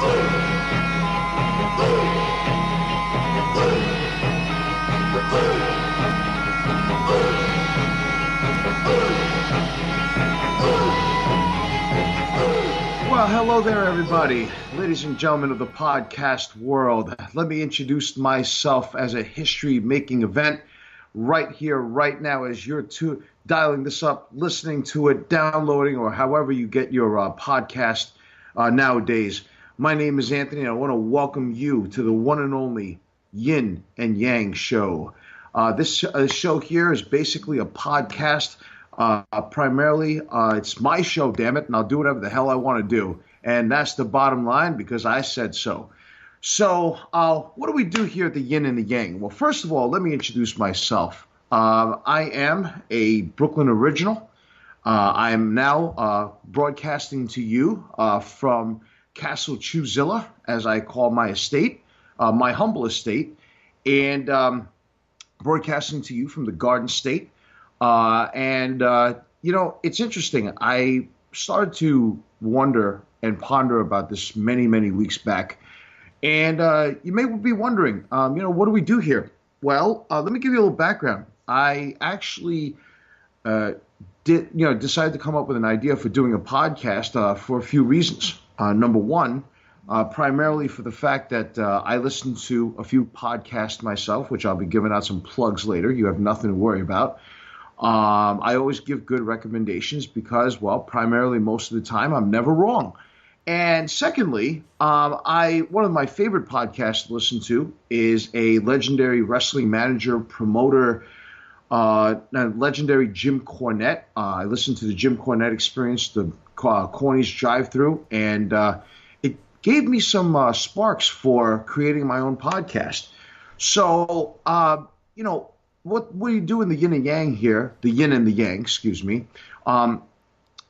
Well, hello there, everybody. Ladies and gentlemen of the podcast world, let me introduce myself as a history-making event right here, right now, as you're dialing this up, listening to it, downloading, or however you get your podcast nowadays. My name is Anthony, and I want to welcome you to the one and only Yin and Yang show. This show here is basically a podcast. Primarily, it's my show, damn it, and I'll do whatever the hell I want to do. And that's the bottom line because I said so. So what do we do here at the Yin and the Yang? Well, first of all, let me introduce myself. I am a Brooklyn original. I am now broadcasting to you from Castle Chuzilla, as I call my estate, my humble estate, and broadcasting to you from the Garden State. It's interesting. I started to wonder and ponder about this many, many weeks back. And you may be wondering, what do we do here? Well, let me give you a little background. I actually decided to come up with an idea for doing a podcast for a few reasons. Number one, primarily for the fact that I listen to a few podcasts myself, which I'll be giving out some plugs later. You have nothing to worry about. I always give good recommendations because, well, primarily most of the time I'm never wrong. And secondly, one of my favorite podcasts to listen to is a legendary wrestling manager, promoter, legendary Jim Cornette. I listen to the Jim Cornette Experience, the Corny's Drive-Thru, and it gave me some sparks for creating my own podcast. So, what you do in the Yin and Yang here, the Yin and the Yang, excuse me,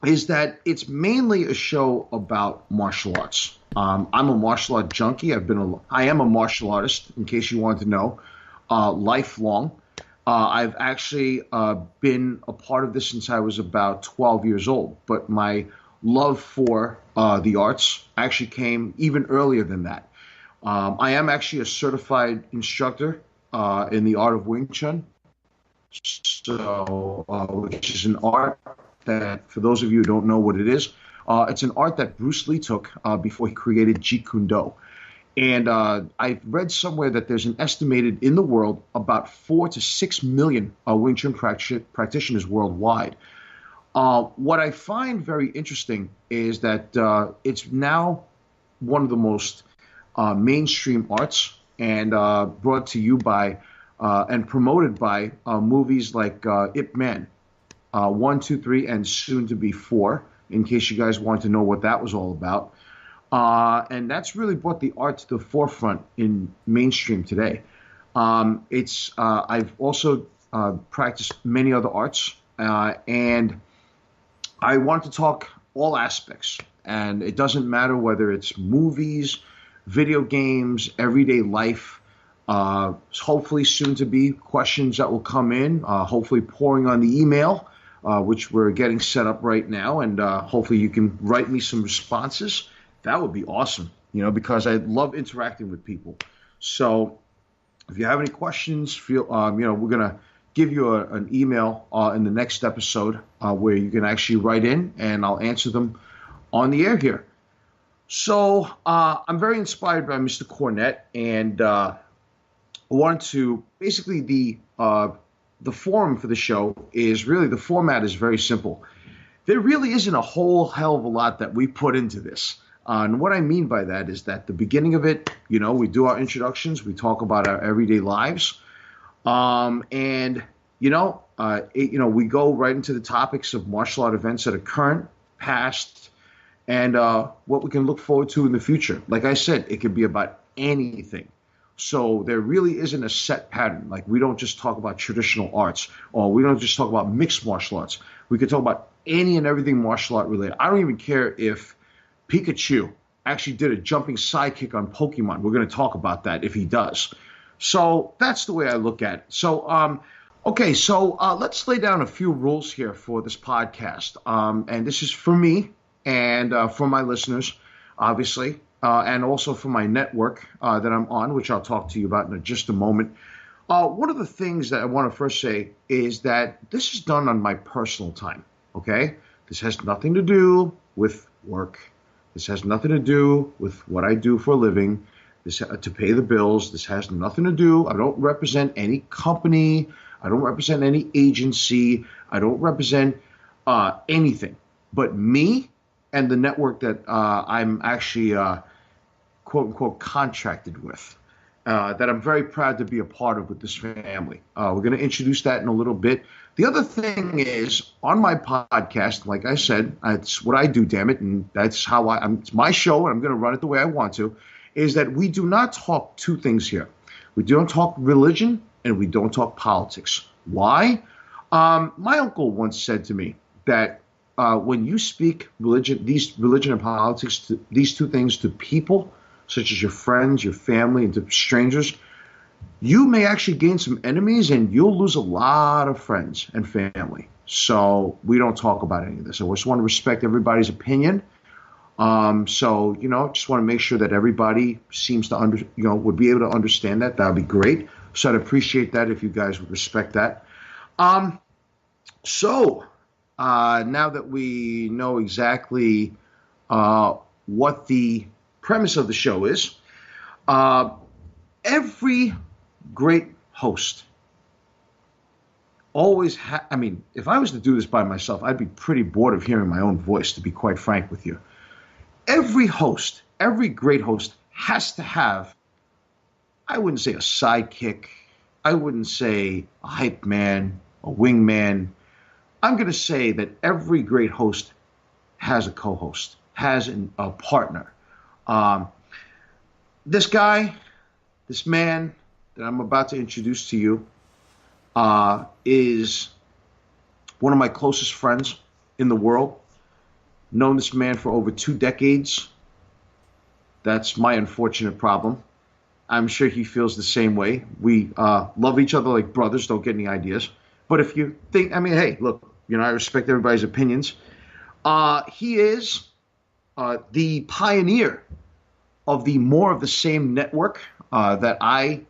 is that it's mainly a show about martial arts. I'm a martial art junkie. I am a martial artist, in case you wanted to know, lifelong. I've actually been a part of this since I was about 12 years old, but my love for the arts actually came even earlier than that. I am actually a certified instructor in the art of Wing Chun, which is an art that, for those of you who don't know what it is, it's an art that Bruce Lee took before he created Jeet Kune Do. And I read somewhere that there's an estimated in the world about 4 to 6 million Wing Chun practitioners worldwide. What I find very interesting is that it's now one of the most mainstream arts and brought to you by and promoted by movies like Ip Man, 1, 2, 3, and soon to be 4, in case you guys want to know what that was all about. And that's really brought the art to the forefront in mainstream today. I've also practiced many other arts, and I want to talk all aspects. And it doesn't matter whether it's movies, video games, everyday life, hopefully soon to be questions that will come in, hopefully pouring on the email, which we're getting set up right now. And hopefully you can write me some responses. That would be awesome, because I love interacting with people. So if you have any questions, we're going to give you an email in the next episode where you can actually write in and I'll answer them on the air here. So I'm very inspired by Mr. Cornette, and I wanted to basically the forum for the show is really, the format is very simple. There really isn't a whole hell of a lot that we put into this. And what I mean by that is that the beginning of it, we do our introductions, we talk about our everyday lives, and we go right into the topics of martial art events that are current, past, and what we can look forward to in the future. Like I said, it could be about anything. So there really isn't a set pattern. Like, we don't just talk about traditional arts, or we don't just talk about mixed martial arts. We could talk about any and everything martial art related. I don't even care if Pikachu actually did a jumping sidekick on Pokemon. We're going to talk about that if he does. So that's the way I look at it. So, let's lay down a few rules here for this podcast. And this is for me and for my listeners, obviously. and also for my network that I'm on, which I'll talk to you about in just a moment. One of the things that I want to first say is that this is done on my personal time, okay? This has nothing to do with work. This has nothing to do with what I do for a living. This to pay the bills. This has nothing to do. I don't represent any company. I don't represent any agency. I don't represent anything but me and the network that I'm actually quote unquote contracted with. That I'm very proud to be a part of with this family. We're going to introduce that in a little bit. The other thing is, on my podcast, like I said, it's what I do, damn it, and that's how it's my show, and I'm going to run it the way I want to, is that we do not talk two things here. We don't talk religion, and we don't talk politics. Why? My uncle once said to me that when you speak religion and politics, these two things to people, such as your friends, your family, and to strangers, you may actually gain some enemies and you'll lose a lot of friends and family. So we don't talk about any of this. I just want to respect everybody's opinion. Just want to make sure that everybody seems to would be able to understand that. That would be great. So I'd appreciate that if you guys would respect that. Now that we know exactly what the premise of the show is, every great host always if I was to do this by myself, I'd be pretty bored of hearing my own voice, to be quite frank with you. Every great host has to have, I wouldn't say a sidekick, I wouldn't say a hype man, a wingman. I'm going to say that every great host has a co-host, has a partner. This man that I'm about to introduce to you is one of my closest friends in the world. Known this man for over 2 decades. That's my unfortunate problem. I'm sure he feels the same way. We love each other like brothers, don't get any ideas. But if you think, hey, look, I respect everybody's opinions. He is the pioneer of the More of the Same network that I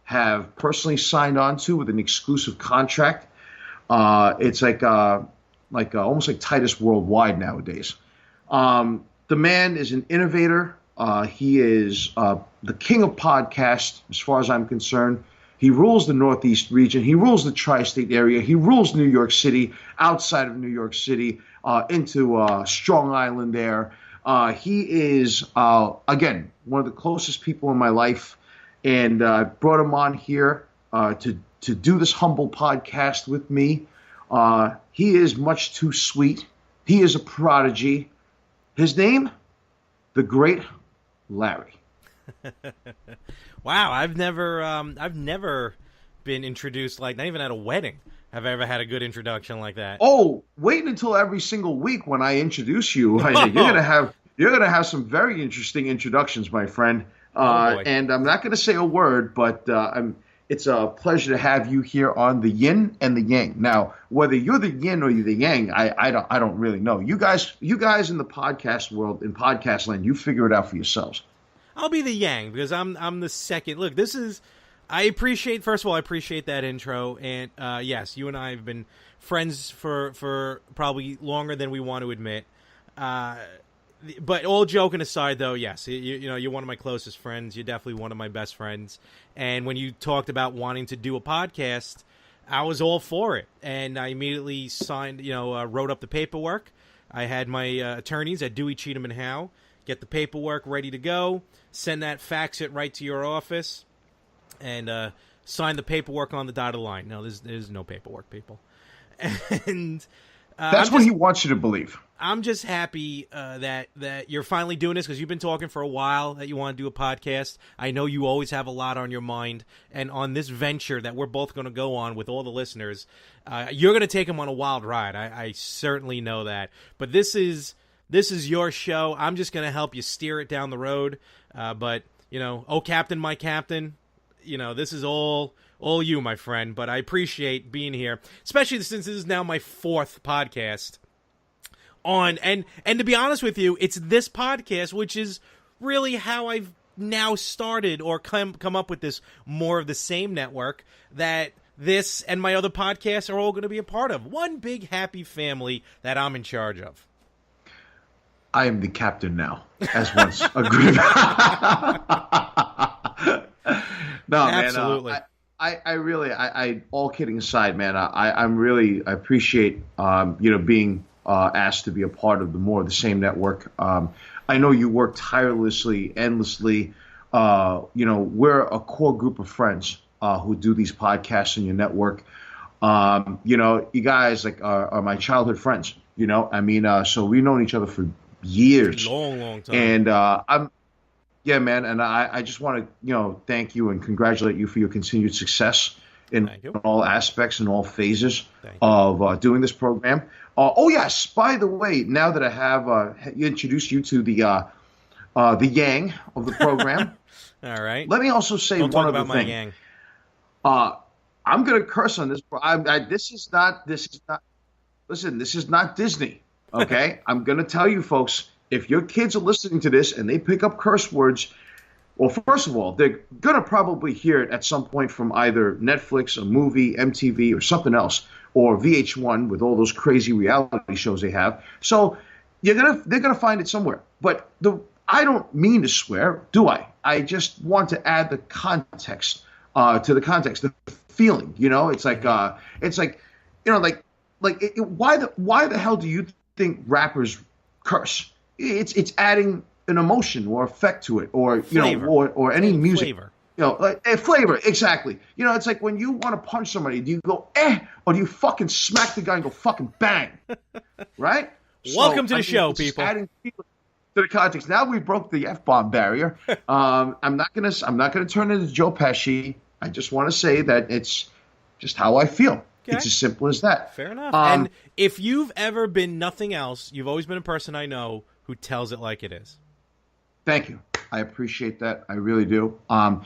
have personally signed on to with an exclusive contract. It's like almost like Titus Worldwide nowadays. The man is an innovator. He is the king of podcasts, as far as I'm concerned. He rules the Northeast region. He rules the tri-state area. He rules New York City, outside of New York City, into Strong Island there. He is, again, one of the closest people in my life. And I brought him on here to do this humble podcast with me. He is much too sweet. He is a prodigy. His name, the great Larry. Wow, I've never been introduced like, not even at a wedding have I ever had a good introduction like that. Oh, wait until every single week when I introduce you. You're gonna have some very interesting introductions, my friend. And I'm not going to say a word, but it's a pleasure to have you here on the Yin and the Yang. Now, whether you're the Yin or you're the Yang, I don't really know. You guys in the podcast world, in podcast land, you figure it out for yourselves. I'll be the Yang because I'm the second. Look, I appreciate that intro, and yes, you and I have been friends for probably longer than we want to admit. But all joking aside, though, yes, you're one of my closest friends. You're definitely one of my best friends. And when you talked about wanting to do a podcast, I was all for it. And I immediately signed, wrote up the paperwork. I had my attorneys at Dewey, Cheatham & Howe get the paperwork ready to go, fax it right to your office, and sign the paperwork on the dotted line. No, there's no paperwork, people. And that's what he wants you to believe. I'm just happy that you're finally doing this, because you've been talking for a while that you want to do a podcast. I know you always have a lot on your mind, and on this venture that we're both going to go on with all the listeners, you're going to take them on a wild ride. I certainly know that. But this is your show. I'm just going to help you steer it down the road. But oh captain, my captain, this is all you, my friend. But I appreciate being here, especially since this is now my 4th podcast on, and to be honest with you, it's this podcast which is really how I've now started or come up with this more of the same network that this and my other podcasts are all going to be a part of. One big happy family that I'm in charge of. I am the captain now, as once agreed. No, Absolutely. man. I really, all kidding aside, man, I appreciate, being asked to be a part of the more of the same network. I know you work tirelessly, endlessly. We're a core group of friends who do these podcasts in your network. You guys are my childhood friends. So we've known each other for years, long time. And yeah, man. And I just want to thank you and congratulate you for your continued success in all aspects and all phases of doing this program. Oh yes, by the way, now that I have introduced you to the Yang of the program, all right. Let me also say Don't one talk other about thing. my Yang. I'm going to curse on this. This is not. Listen, this is not Disney. Okay, I'm going to tell you, folks. If your kids are listening to this and they pick up curse words, well, first of all, they're going to probably hear it at some point from either Netflix, a movie, MTV, or something else, or VH1 with all those crazy reality shows they have. So they're gonna find it somewhere. But I don't mean to swear, do I? I just want to add the context to the context, the feeling. It's like why the hell do you think rappers curse? It's adding an emotion or effect to it, or flavor. or any music. Flavor. Like a flavor, exactly. It's like when you want to punch somebody, do you go or do you fucking smack the guy and go fucking bang, right? Welcome to the show, people. Adding people to the context. Now we broke the F-bomb barrier. I'm not gonna turn into Joe Pesci. I just want to say that it's just how I feel. Okay. It's as simple as that. Fair enough. And if you've ever been nothing else, you've always been a person I know who tells it like it is. Thank you. I appreciate that. I really do. I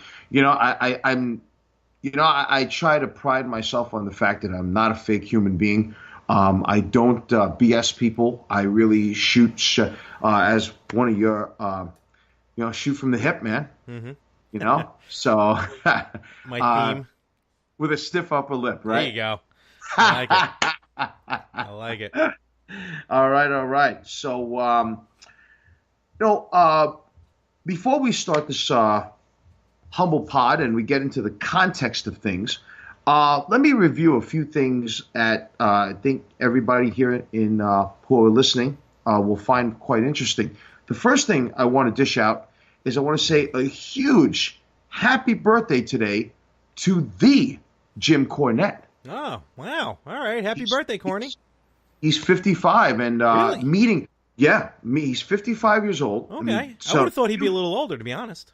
try to pride myself on the fact that I'm not a fake human being. I don't BS people. I really shoot as one of your, shoot from the hip, man. Mm-hmm. So my theme with a stiff upper lip, right? There you go. I like it. I like it. All right. So, before we start this humble pod and we get into the context of things, let me review a few things that I think everybody here who are listening will find quite interesting. The first thing I want to dish out is I want to say a huge happy birthday today to the Jim Cornette. Oh, wow. All right. Happy birthday, Corny. He's 55 and really? He's 55 years old. Okay. I would have thought he'd be a little older, to be honest.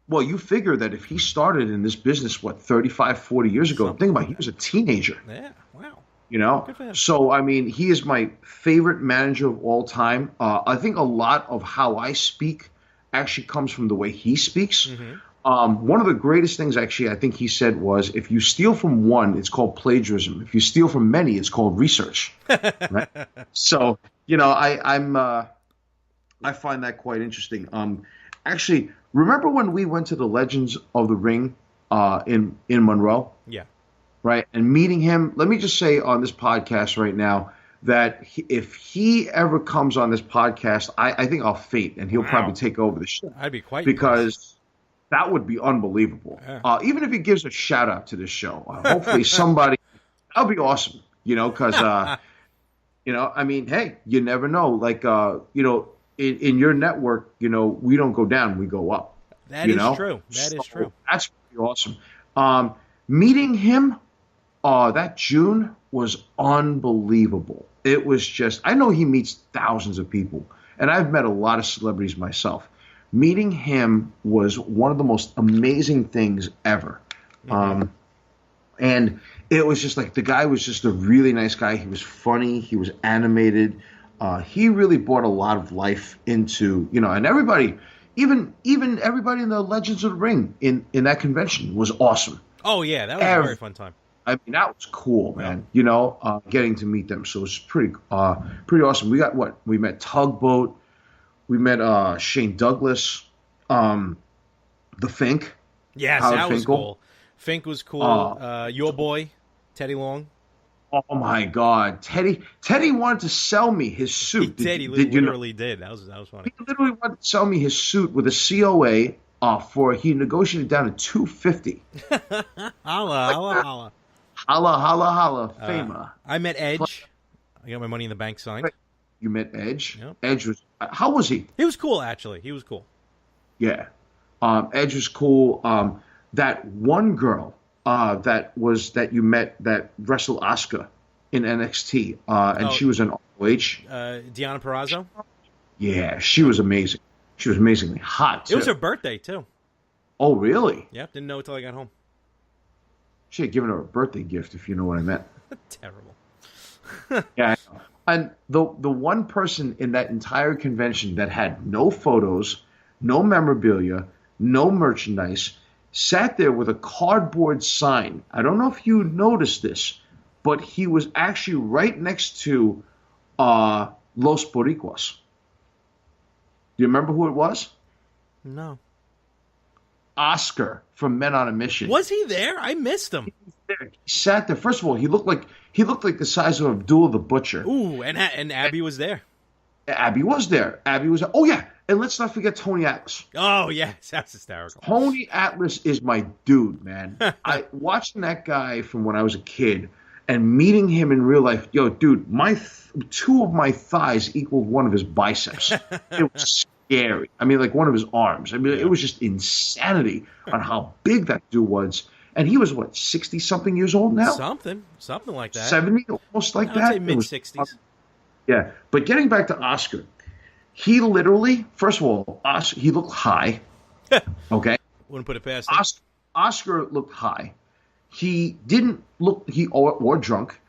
Well, you figure that if he started in this business, 35, 40 years ago, think about it, he was a teenager. Yeah, wow. Good for him. So, he is my favorite manager of all time. I think a lot of how I speak actually comes from the way he speaks. Mm-hmm. One of the greatest things, actually, I think he said was, if you steal from one, it's called plagiarism. If you steal from many, it's called research. Right? So, I find that quite interesting. Actually, remember when we went to the Legends of the Ring in Monroe? Yeah. Right? And meeting him, let me just say on this podcast right now that if he ever comes on this podcast, I think I'll faint and he'll probably take over the show. I'd be quite because that would be unbelievable. Yeah. Even if he gives a shout out to this show, hopefully somebody, that'll be awesome. Because hey, you never know. Like in your network, we don't go down, we go up. That is true. That is true. That's pretty awesome. Meeting him that June was unbelievable. It was just, I know he meets thousands of people, and I've met a lot of celebrities myself. Meeting him was one of the most amazing things ever. Mm-hmm. And it was just like, the guy was just a really nice guy. He was funny. He was animated. He really brought a lot of life into, and everybody, even everybody in the Legends of the Ring in that convention was awesome. Oh, yeah. That was a very fun time. That was cool, man. Getting to meet them. So it was pretty awesome. We got we met Tugboat. We met Shane Douglas. The Fink. Yes, Howard that was Finkel. cool. Fink was cool. Uh, Your boy, Teddy Long. oh my God, Teddy wanted to sell me his He suit. did. He Did you know? literally did. That was funny. He literally wanted to sell me his suit with a COA. He negotiated down to 250. Holla, Like holla, holla. holla holla holla, Fama. I met Edge. I got my Money in the Bank signed. You met Edge. Yep. Edge was how was he? He was cool, actually. He was cool. Yeah, Edge was cool. That one girl that you met that wrestled Asuka in NXT, and she was an ROH. Deanna Purrazzo. Yeah, she was amazing. She was amazingly hot, too. It was her birthday, too. Oh, really? Yep, didn't know until I got home. She had given her a birthday gift, if you know what I meant. Terrible. Yeah, I know. And the one person in that entire convention that had no photos, no memorabilia, no merchandise, sat there with a cardboard sign. I don't know if you noticed this, but he was actually right next to Los Boricuas. Do you remember who it was? No. Oscar from Men on a Mission. Was he there? I missed him. He sat there. First of all, he looked like the size of Abdul the Butcher. Ooh, and Abby was there. Abby was there. Oh yeah, and let's not forget Tony Atlas. Oh yes, that's hysterical. Tony Atlas is my dude, man. I watching that guy from when I was a kid and meeting him in real life. Yo, dude, two of my thighs equaled one of his biceps. It was scary. I mean, like one of his arms. I mean, it was just insanity on how big that dude was. And he was what, 60-something years old now? Something like that. 70, almost like I'd that. say mid-60s. Yeah, but getting back to Oscar, he literally, first of all, he looked high. Okay, Wouldn't put it past him. Oscar looked high. He didn't look or drunk.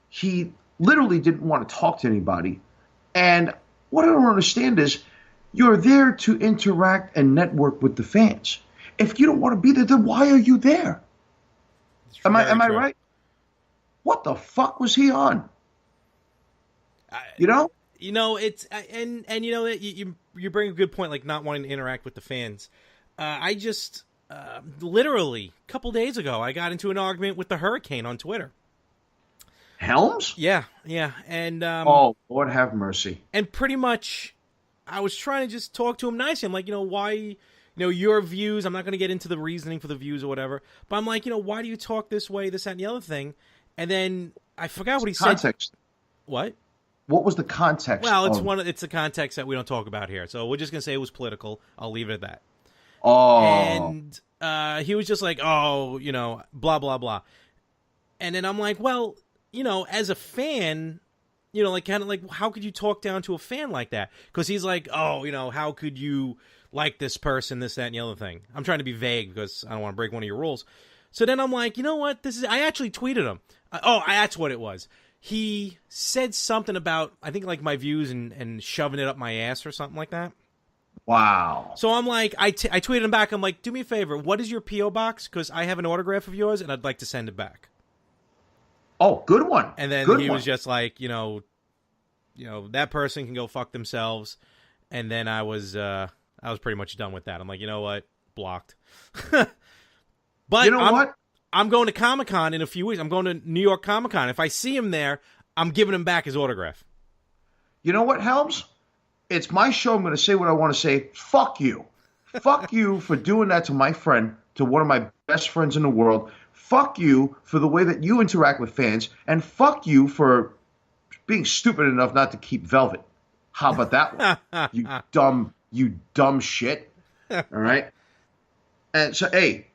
He literally didn't want to talk to anybody. And what I don't understand is, you're there to interact and network with the fans. If you don't want to be there, then why are you there? Am I right? What the fuck was he on? You know? It's and you know you bring a good point, like not wanting to interact with the fans. I just literally a couple days ago I got into an argument with the Hurricane on Twitter. Helms? Yeah, and oh, Lord have mercy. And pretty much, I was trying to just talk to him nicely. I'm like, why, your views. I'm not going to get into the reasoning for the views or whatever, but I'm like, why do you talk this way, this, that, and the other thing? And then I forgot what he said. Context. What? What was the context? Well, it's the context that we don't talk about here. So we're just gonna say it was political. I'll leave it at that. Oh. And he was just like, oh, blah blah blah. And then I'm like, well, as a fan, like kind of like, how could you talk down to a fan like that? Because he's like, oh, how could you like this person, this, that, and the other thing? I'm trying to be vague because I don't want to break one of your rules. So then I'm like, you know what? I actually tweeted him. That's what it was. He said something about, I think, like my views and shoving it up my ass or something like that. Wow. So I'm like, I tweeted him back. I'm like, do me a favor. What is your P.O. box? Because I have an autograph of yours and I'd like to send it back. Oh, good one. And then good he one. was just like, that person can go fuck themselves. And then I was pretty much done with that. I'm like, you know what? Blocked. But you know what? I'm going to Comic-Con in a few weeks. I'm going to New York Comic-Con. If I see him there, I'm giving him back his autograph. You know what, Helms? It's my show. I'm going to say what I want to say. Fuck you. Fuck you for doing that to my friend, to one of my best friends in the world. Fuck you for the way that you interact with fans. And fuck you for being stupid enough not to keep Velvet. How about that one? you dumb shit. All right? And so, hey,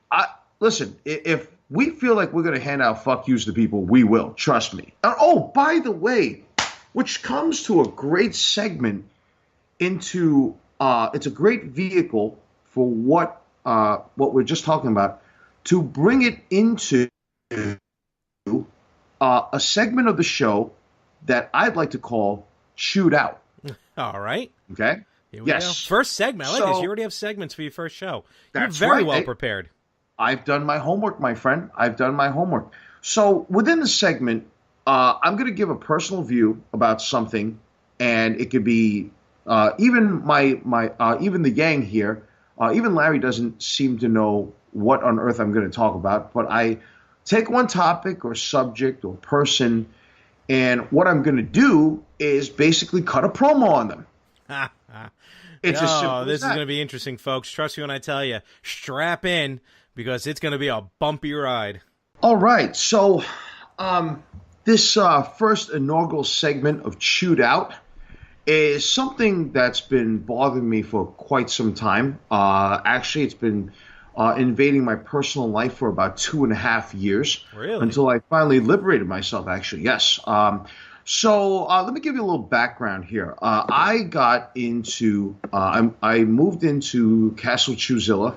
listen, if we feel like we're going to hand out fuck yous to people, we will. Trust me. Oh, by the way, which comes to a great segment into it's a great vehicle for what we're just talking about, to bring it into a segment of the show that I'd like to call Shoot Out. All right. Okay? Here we go. First segment. I like this. You already have segments for your first show. You're very well prepared. I've done my homework, my friend. I've done my homework. So within the segment, I'm going to give a personal view about something, and it could be even even the Yang here Even Larry doesn't seem to know what on earth I'm going to talk about, but I take one topic or subject or person, and what I'm going to do is basically cut a promo on them. It's as Oh, simple as this is that. going to be interesting, folks. Trust me when I tell you, strap in because it's going to be a bumpy ride. All right, so this first inaugural segment of Chewed Out is something that's been bothering me for quite some time. Actually, it's been invading my personal life for about 2.5 years. Really? Until I finally liberated myself, actually, yes. So let me give you a little background here. I got into, I moved into Castle Chewzilla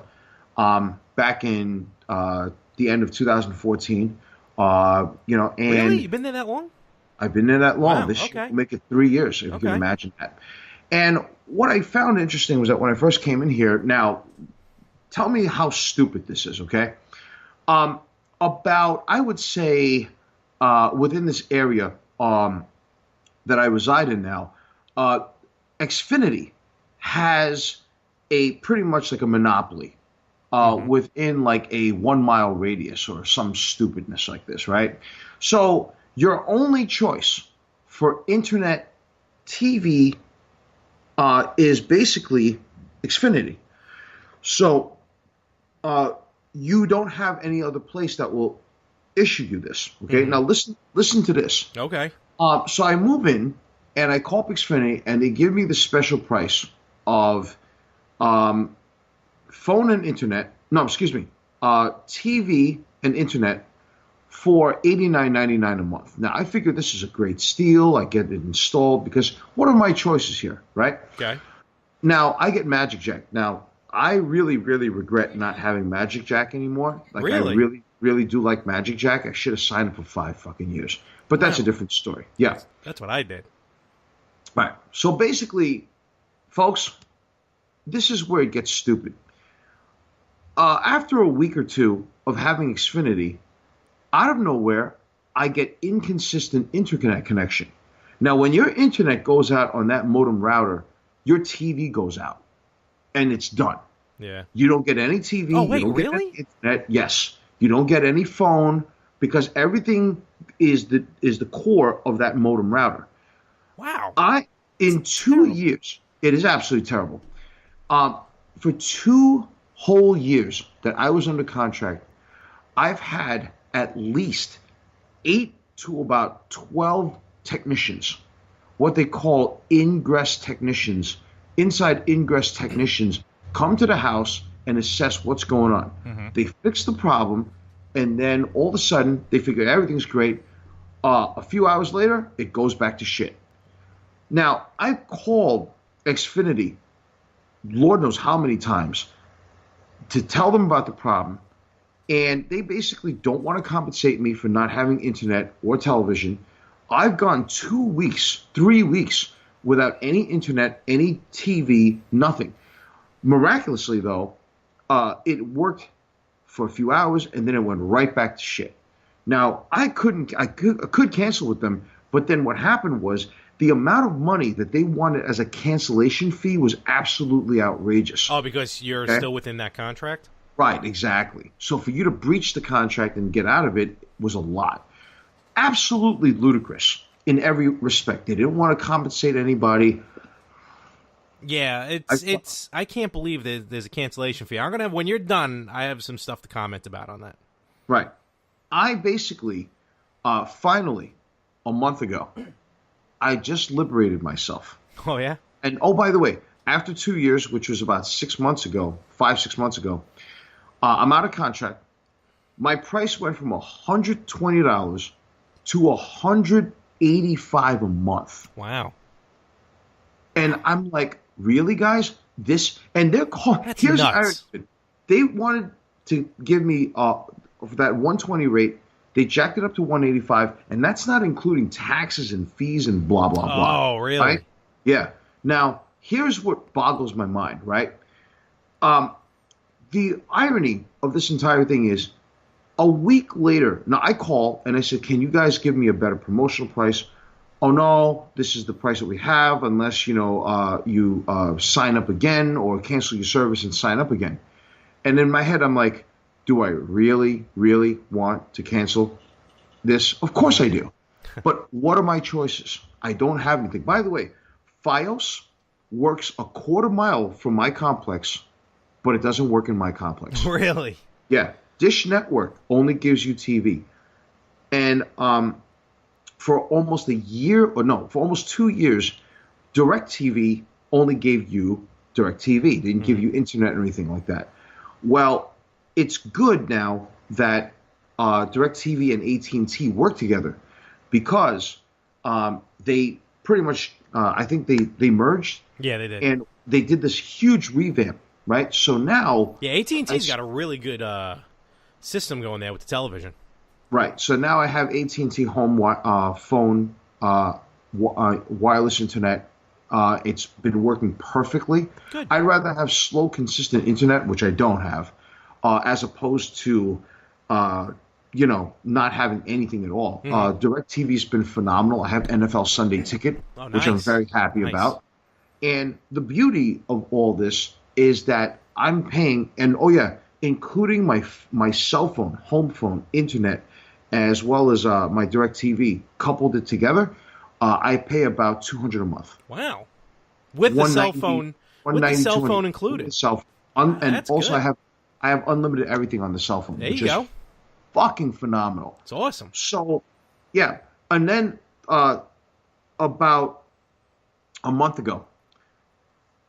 back in the end of 2014. And Really? You've been there that long? I've been there that long. Wow, This okay. year will make it 3 years, if you can imagine that. And what I found interesting was that when I first came in here, now, tell me how stupid this is, okay? About, I would say, within this area that I reside in now, Xfinity has a pretty much like a monopoly within like a 1 mile radius or some stupidness like this, right? So your only choice for internet TV is basically Xfinity. So you don't have any other place that will issue you this. Okay, now listen to this. Okay. So I move in and I call up Xfinity and they give me the special price of phone and internet. No, excuse me, TV and internet for $89.99 a month. Now I figure this is a great steal. I get it installed because what are my choices here, right? Okay. Now I get Magic Jack. Now I really, really regret not having Magic Jack anymore. Like Really? I really, really do like Magic Jack. I should have signed up for 5 fucking years. But that's a different story. Yeah. That's what I did. All right. So basically, folks, this is where it gets stupid. After a week or two of having Xfinity, out of nowhere, I get inconsistent internet connection. Now, when your internet goes out on that modem router, your TV goes out, and it's done. Yeah. You don't get any TV. Oh, wait, you don't get really? any internet. Yes. You don't get any phone because everything is the core of that modem router. Wow. In 2 years, it is absolutely terrible. For 2 whole years that I was under contract, I've had at least 8 to about 12 technicians, what they call inside ingress technicians, come to the house and assess what's going on. Mm-hmm. They fix the problem, and then all of a sudden they figure everything's great. A few hours later, it goes back to shit. Now, I called Xfinity, Lord knows how many times, to tell them about the problem, and they basically don't want to compensate me for not having internet or television. I've gone 2 weeks, 3 weeks without any internet, any TV, nothing. Miraculously, though, it worked for a few hours, and then it went right back to shit. Now, I could cancel with them, but then what happened was the amount of money that they wanted as a cancellation fee was absolutely outrageous. Oh, because you're still within that contract? Right, exactly. So for you to breach the contract and get out of it was a lot. Absolutely ludicrous in every respect. They didn't want to compensate anybody. Yeah, I can't believe that there's a cancellation fee. I'm gonna when you're done, I have some stuff to comment about on that. Right. I basically, finally, a month ago, I just liberated myself. Oh, yeah? And, oh, by the way, after 2 years, which was about 6 months ago, 5-6 months ago, I'm out of contract. My price went from $120 to $185 a month. Wow. And I'm like, really, guys? And they're calling. That's here's nuts. They wanted to give me for that 120 rate. They jacked it up to 185, and that's not including taxes and fees and blah blah blah. Oh, really? Right? Yeah. Now, here's what boggles my mind. Right. The irony of this entire thing is, a week later, now I call and I said, "Can you guys give me a better promotional price?" oh no, this is the price that we have unless you sign up again or cancel your service and sign up again. And in my head, I'm like, do I really, really want to cancel this? Of course I do. But what are my choices? I don't have anything. By the way, Fios works a quarter mile from my complex, but it doesn't work in my complex. Really? Yeah. Dish Network only gives you TV. And for almost for almost 2 years, DirecTV only gave you DirecTV. They didn't give you internet or anything like that. Well, it's good now that DirecTV and AT&T work together because they pretty much, I think they merged. Yeah, they did. And they did this huge revamp, right? So now... Yeah, AT&T's got a really good system going there with the television. Right. So now I have AT&T home phone wireless internet. It's been working perfectly. Good. I'd rather have slow, consistent internet, which I don't have, as opposed to, not having anything at all. DirecTV's been phenomenal. I have NFL Sunday Ticket, which I'm very happy about. And the beauty of all this is that I'm paying, and including my cell phone, home phone, internet, as well as my DirecTV, coupled it together, I pay about $200 a month. Wow, with the cell phone, included. And also good. I have unlimited everything on the cell phone. There you go. Fucking phenomenal. It's awesome. So, yeah, and then about a month ago,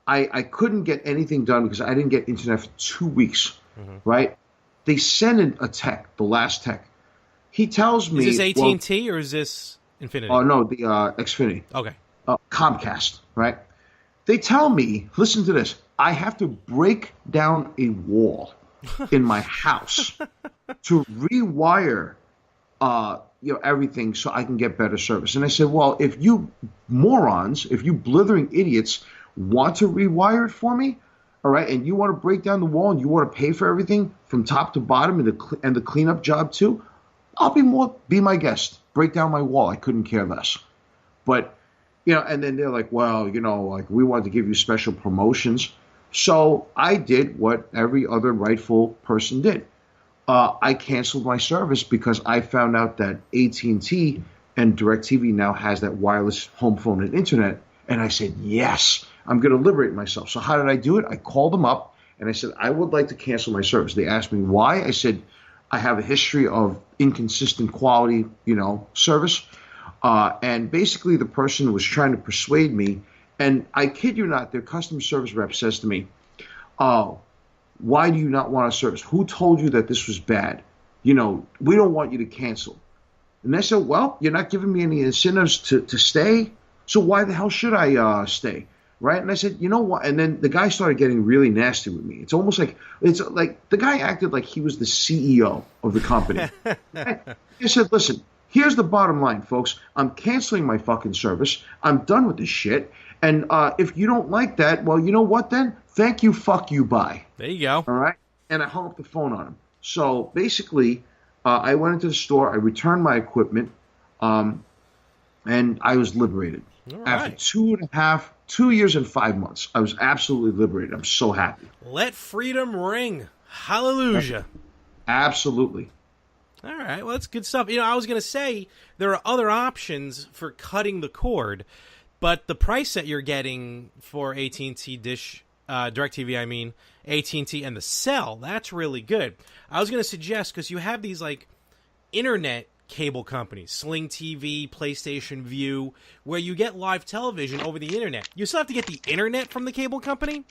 I couldn't get anything done because I didn't get internet for 2 weeks. Right? They sent in a tech, the last tech. He tells me... Is this AT&T or is this Infinity? Oh, no, the Xfinity. Okay. Comcast, right? They tell me, listen to this, I have to break down a wall in my house to rewire everything so I can get better service. And I said, well, if you morons, if you blithering idiots want to rewire it for me, all right, and you want to break down the wall and you want to pay for everything from top to bottom and the cleanup job too, I'll be my guest. Break down my wall. I couldn't care less. But, and then they're like, well, we want to give you special promotions. So I did what every other rightful person did. I canceled my service because I found out that AT&T and DirecTV now has that wireless home phone and internet. And I said, yes, I'm going to liberate myself. So how did I do it? I called them up and I said, I would like to cancel my service. They asked me why. I said, I have a history of inconsistent quality, service. And basically the person was trying to persuade me. And I kid you not, their customer service rep says to me, why do you not want a service? Who told you that this was bad? We don't want you to cancel. And I said, well, you're not giving me any incentives to stay. So why the hell should I stay? Right? And I said, you know what? And then the guy started getting really nasty with me. It's like the guy acted like he was the CEO of the company. I said, listen, here's the bottom line, folks. I'm canceling my fucking service. I'm done with this shit. And if you don't like that, well, you know what then? Thank you, fuck you, bye. There you go. All right? And I hung up the phone on him. So basically, I went into the store. I returned my equipment, and I was liberated. All After right. 2 years and 5 months, I was absolutely liberated. I'm so happy. Let freedom ring. Hallelujah. Absolutely. All right. Well, that's good stuff. I was going to say there are other options for cutting the cord, but the price that you're getting for AT&T Dish, DirecTV, AT&T and the cell, that's really good. I was going to suggest, because you have these like internet cable companies, Sling TV, PlayStation View, where you get live television over the internet. You still have to get the internet from the cable company,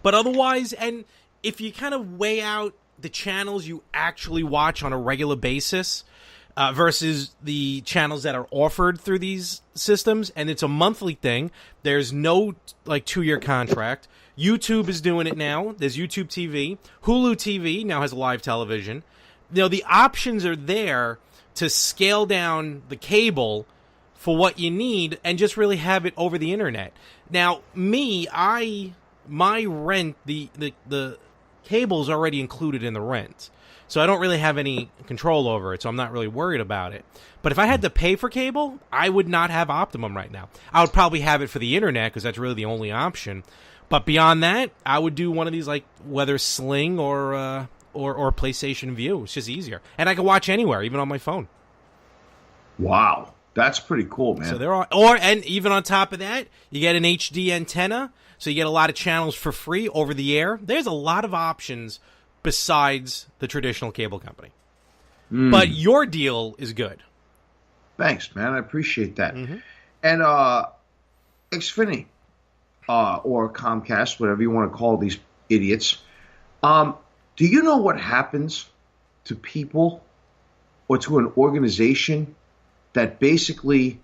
but otherwise, and if you kind of weigh out the channels you actually watch on a regular basis versus the channels that are offered through these systems, and it's a monthly thing, there's no 2-year contract. YouTube is doing it now. There's YouTube TV. Hulu TV now has live television. The options are there to scale down the cable for what you need and just really have it over the internet. Now, my rent, the cable's already included in the rent. So I don't really have any control over it, so I'm not really worried about it. But if I had to pay for cable, I would not have Optimum right now. I would probably have it for the internet because that's really the only option. But beyond that, I would do one of these, like whether Sling or PlayStation View. It's just easier, and I can watch anywhere, even on my phone. Wow, that's pretty cool, man. So there are, and even on top of that, you get an HD antenna, so you get a lot of channels for free over the air. There's a lot of options besides the traditional cable company. But your deal is good. Thanks, man. I appreciate that. Mm-hmm. And Xfinity, or Comcast, whatever you want to call these idiots, do you know what happens to people or to an organization that basically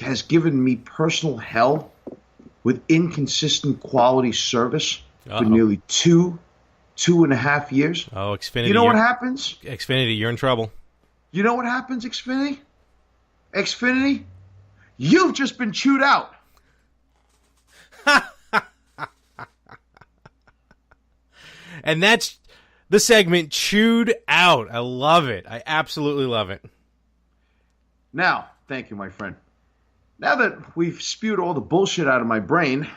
has given me personal hell with inconsistent quality service for nearly 2.5 years? Oh, Xfinity. You know what happens? Xfinity, you're in trouble. You know what happens, Xfinity? Xfinity, you've just been chewed out. And that's the segment, Chewed Out. I love it. I absolutely love it. Now, thank you, my friend. Now that we've spewed all the bullshit out of my brain,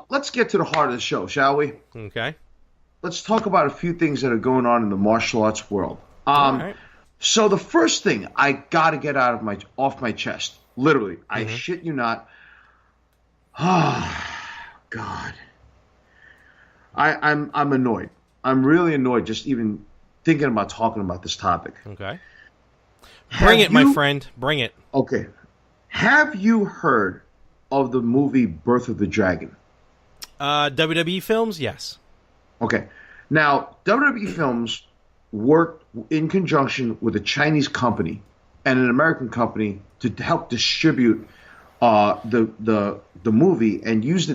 let's get to the heart of the show, shall we? Okay. Let's talk about a few things that are going on in the martial arts world. All right. So the first thing I got to get off my chest, literally, I shit you not. Ah, God. I'm annoyed. I'm really annoyed just even thinking about talking about this topic. Okay. Bring it, my friend. Bring it. Okay. Have you heard of the movie Birth of the Dragon? WWE films? Yes. Okay. Now, WWE films worked in conjunction with a Chinese company and an American company to help distribute the movie, and used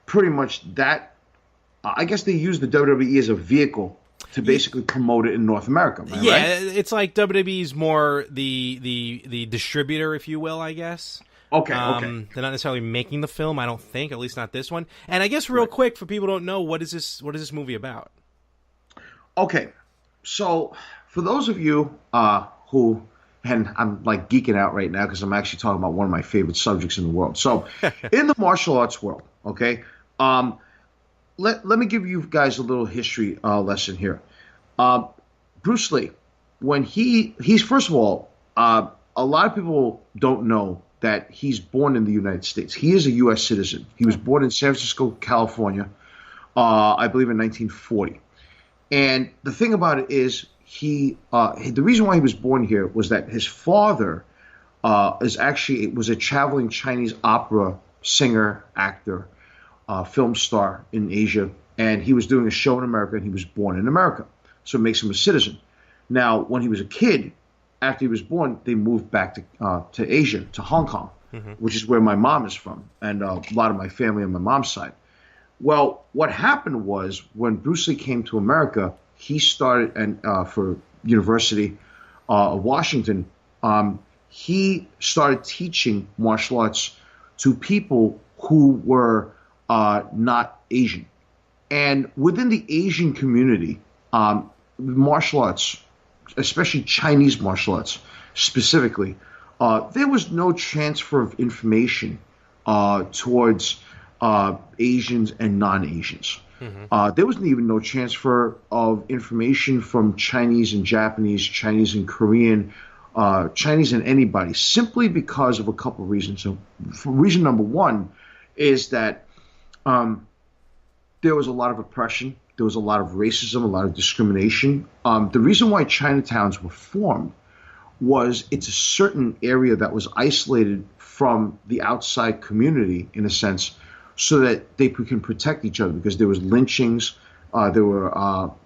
pretty much that. I guess they used the WWE as a vehicle to basically promote it in North America. Right? It's like WWE's more the distributor, if you will, I guess. Okay. They're not necessarily making the film, I don't think, at least not this one. And I guess real quick, for people who don't know, what is this movie about? Okay, so for those of you who, and I'm like geeking out right now because I'm actually talking about one of my favorite subjects in the world. So in the martial arts world, okay, let me give you guys a little history lesson here. Bruce Lee, when he's first of all, a lot of people don't know that he's born in the United States. He is a U.S. citizen. He was born in San Francisco, California, I believe in 1940. And the thing about it is, the reason why he was born here was that his father was a traveling Chinese opera singer, actor, film star in Asia, and he was doing a show in America, and he was born in America, so it makes him a citizen. Now, when he was a kid, after he was born, they moved back to Asia, to Hong Kong, which is where my mom is from, and a lot of my family on my mom's side. Well, what happened was when Bruce Lee came to America, he started for University of Washington. He started teaching martial arts to people who were not Asian, and within the Asian community, martial arts, especially Chinese martial arts specifically, there was no transfer of information towards Asians and non-Asians. There wasn't even no transfer of information from Chinese and Japanese, Chinese and Korean, Chinese and anybody, simply because of a couple of reasons. So, reason number one is that there was a lot of oppression, there was a lot of racism, a lot of discrimination. The reason why Chinatowns were formed was it's a certain area that was isolated from the outside community, in a sense, so that they can protect each other, because there was lynchings, there were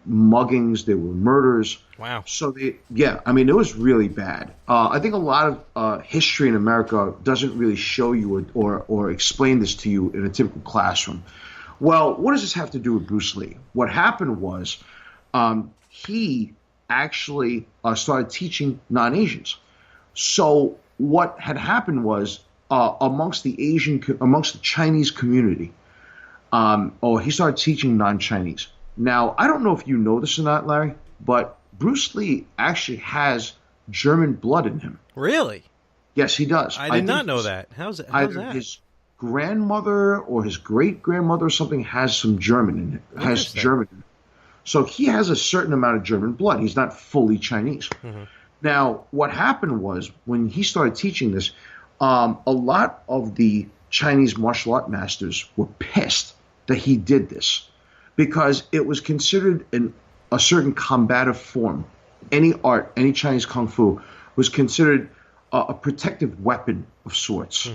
muggings, there were murders. Wow. So it was really bad. I think a lot of history in America doesn't really show you or explain this to you in a typical classroom. Well, what does this have to do with Bruce Lee? What happened was he actually started teaching non-Asians. So what had happened was, amongst the Chinese community, he started teaching non-Chinese. Now, I don't know if you know this or not, Larry, but Bruce Lee actually has German blood in him. Really? Yes, he does. I did not know that. How's Either that? his grandmother or his great grandmother or something has some German in it. Has Interesting. German in it. So he has a certain amount of German blood. He's not fully Chinese. Now, what happened was when he started teaching this, a lot of the Chinese martial art masters were pissed that he did this because it was considered a certain combative form. Any art, any Chinese kung fu was considered a protective weapon of sorts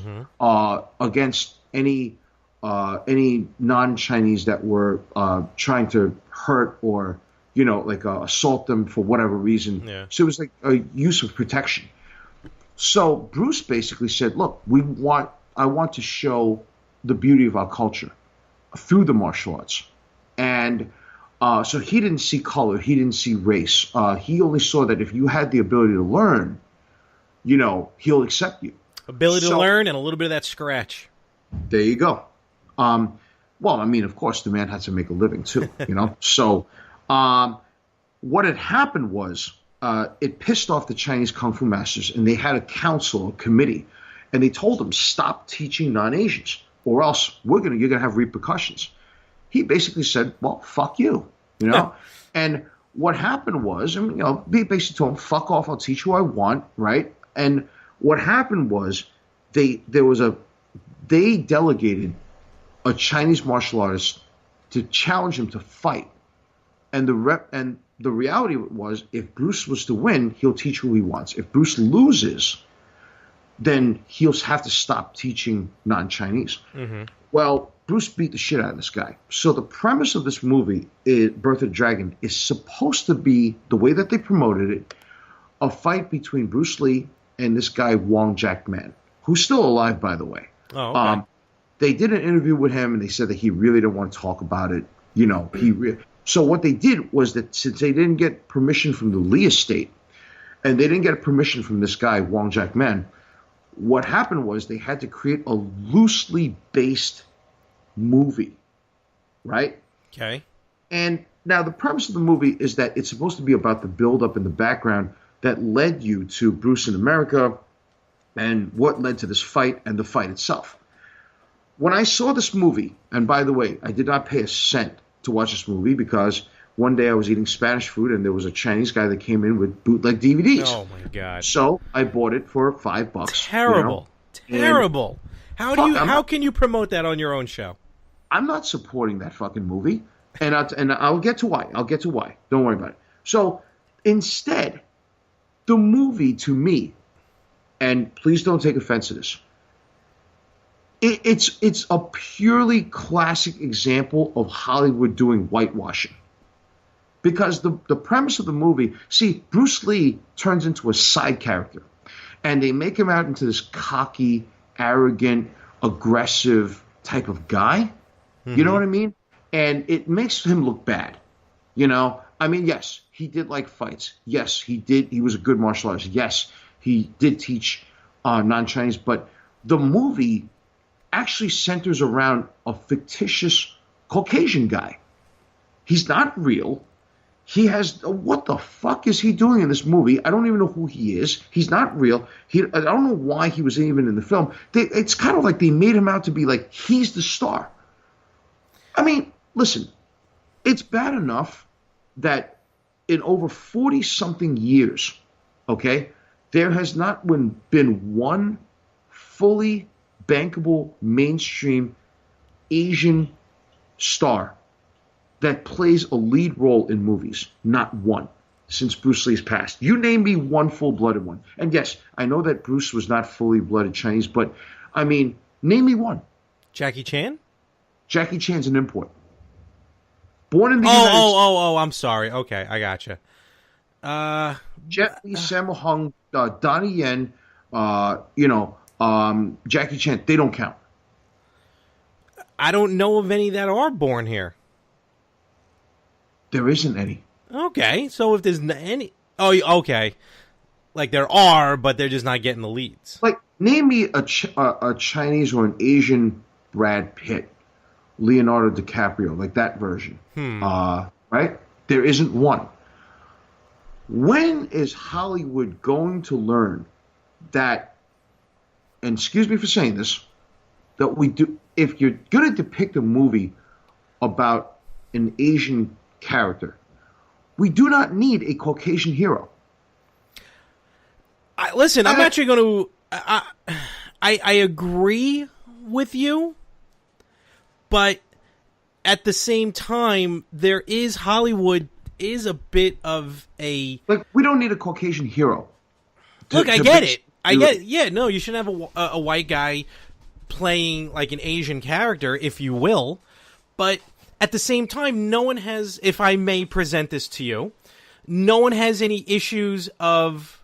against any non-Chinese that were trying to hurt or like assault them for whatever reason. Yeah. So it was like a use of protection. So Bruce basically said, "Look, I want to show the beauty of our culture through the martial arts," and so he didn't see color, he didn't see race. He only saw that if you had the ability to learn, he'll accept you. Ability to learn and a little bit of that scratch. There you go. Well, I mean, of course, the man had to make a living too, So what had happened was it pissed off the Chinese kung fu masters, and they had a council, a committee, and they told them, stop teaching non-Asians, or else you're gonna have repercussions. He basically said, well, fuck you, And what happened was, they basically told him, fuck off, I'll teach who I want, right? And what happened was they delegated a Chinese martial artist to challenge him to fight. And the reality was, if Bruce was to win, he'll teach who he wants. If Bruce loses, then he'll have to stop teaching non-Chinese. Well, Bruce beat the shit out of this guy. So the premise of this movie, Birth of the Dragon, is supposed to be, the way that they promoted it, a fight between Bruce Lee and this guy Wong Jack Man, who's still alive, by the way. Oh, okay. They did an interview with him, and they said that he really didn't want to talk about it. So what they did was that since they didn't get permission from the Lee estate, and they didn't get permission from this guy Wong Jack Man, what happened was they had to create a loosely based movie, right? Okay. And now the premise of the movie is that it's supposed to be about the build-up in the background that led you to Bruce in America and what led to this fight and the fight itself. When I saw this movie, and by the way, I did not pay a cent to watch this movie because one day I was eating Spanish food and there was a Chinese guy that came in with bootleg DVDs. Oh, my God. So I bought it for $5. Terrible. Terrible. How can you promote that on your own show? I'm not supporting that fucking movie, and I'll get to why. Don't worry about it. So instead, the movie to me, and please don't take offense to this, it's a purely classic example of Hollywood doing whitewashing. Because the premise of the movie, see, Bruce Lee turns into a side character, and they make him out into this cocky, arrogant, aggressive type of guy. You know what I mean? And it makes him look bad. I mean, yes, he did like fights. Yes, he did. He was a good martial artist. Yes, he did teach non-Chinese. But the movie actually centers around a fictitious Caucasian guy. He's not real. He has, what the fuck is he doing in this movie? I don't even know who he is. He's not real. I don't know why he was even in the film. It's kind of like they made him out to be like he's the star. I mean, listen, it's bad enough that in over 40-something years, okay, there has not been one fully bankable mainstream Asian star that plays a lead role in movies. Not one since Bruce Lee's passed. You name me one full-blooded one. And yes, I know that Bruce was not fully blooded Chinese, but I mean, name me one. Jackie Chan? Jackie Chan's an import. Born in the United States. Oh, I'm sorry. Okay, I gotcha. Jet Li, Sammo Hung, Donnie Yen, Jackie Chan, they don't count. I don't know of any that are born here. There isn't any. Okay, so if there's any... Oh, okay. Like there are, but they're just not getting the leads. Like, name me a Chinese or an Asian Brad Pitt Leonardo DiCaprio, like that version. Right? There isn't one. When is Hollywood going to learn that, and excuse me for saying this, that we do, if you're going to depict a movie about an Asian character, we do not need a Caucasian hero. Listen, I'm actually going to... I agree with you, but at the same time, Hollywood is a bit of a... Like, we don't need a Caucasian hero. Look, I get it. I get it. Yeah, no, you shouldn't have a white guy playing like an Asian character, if you will. But at the same time, no one has, if I may present this to you, no one has any issues of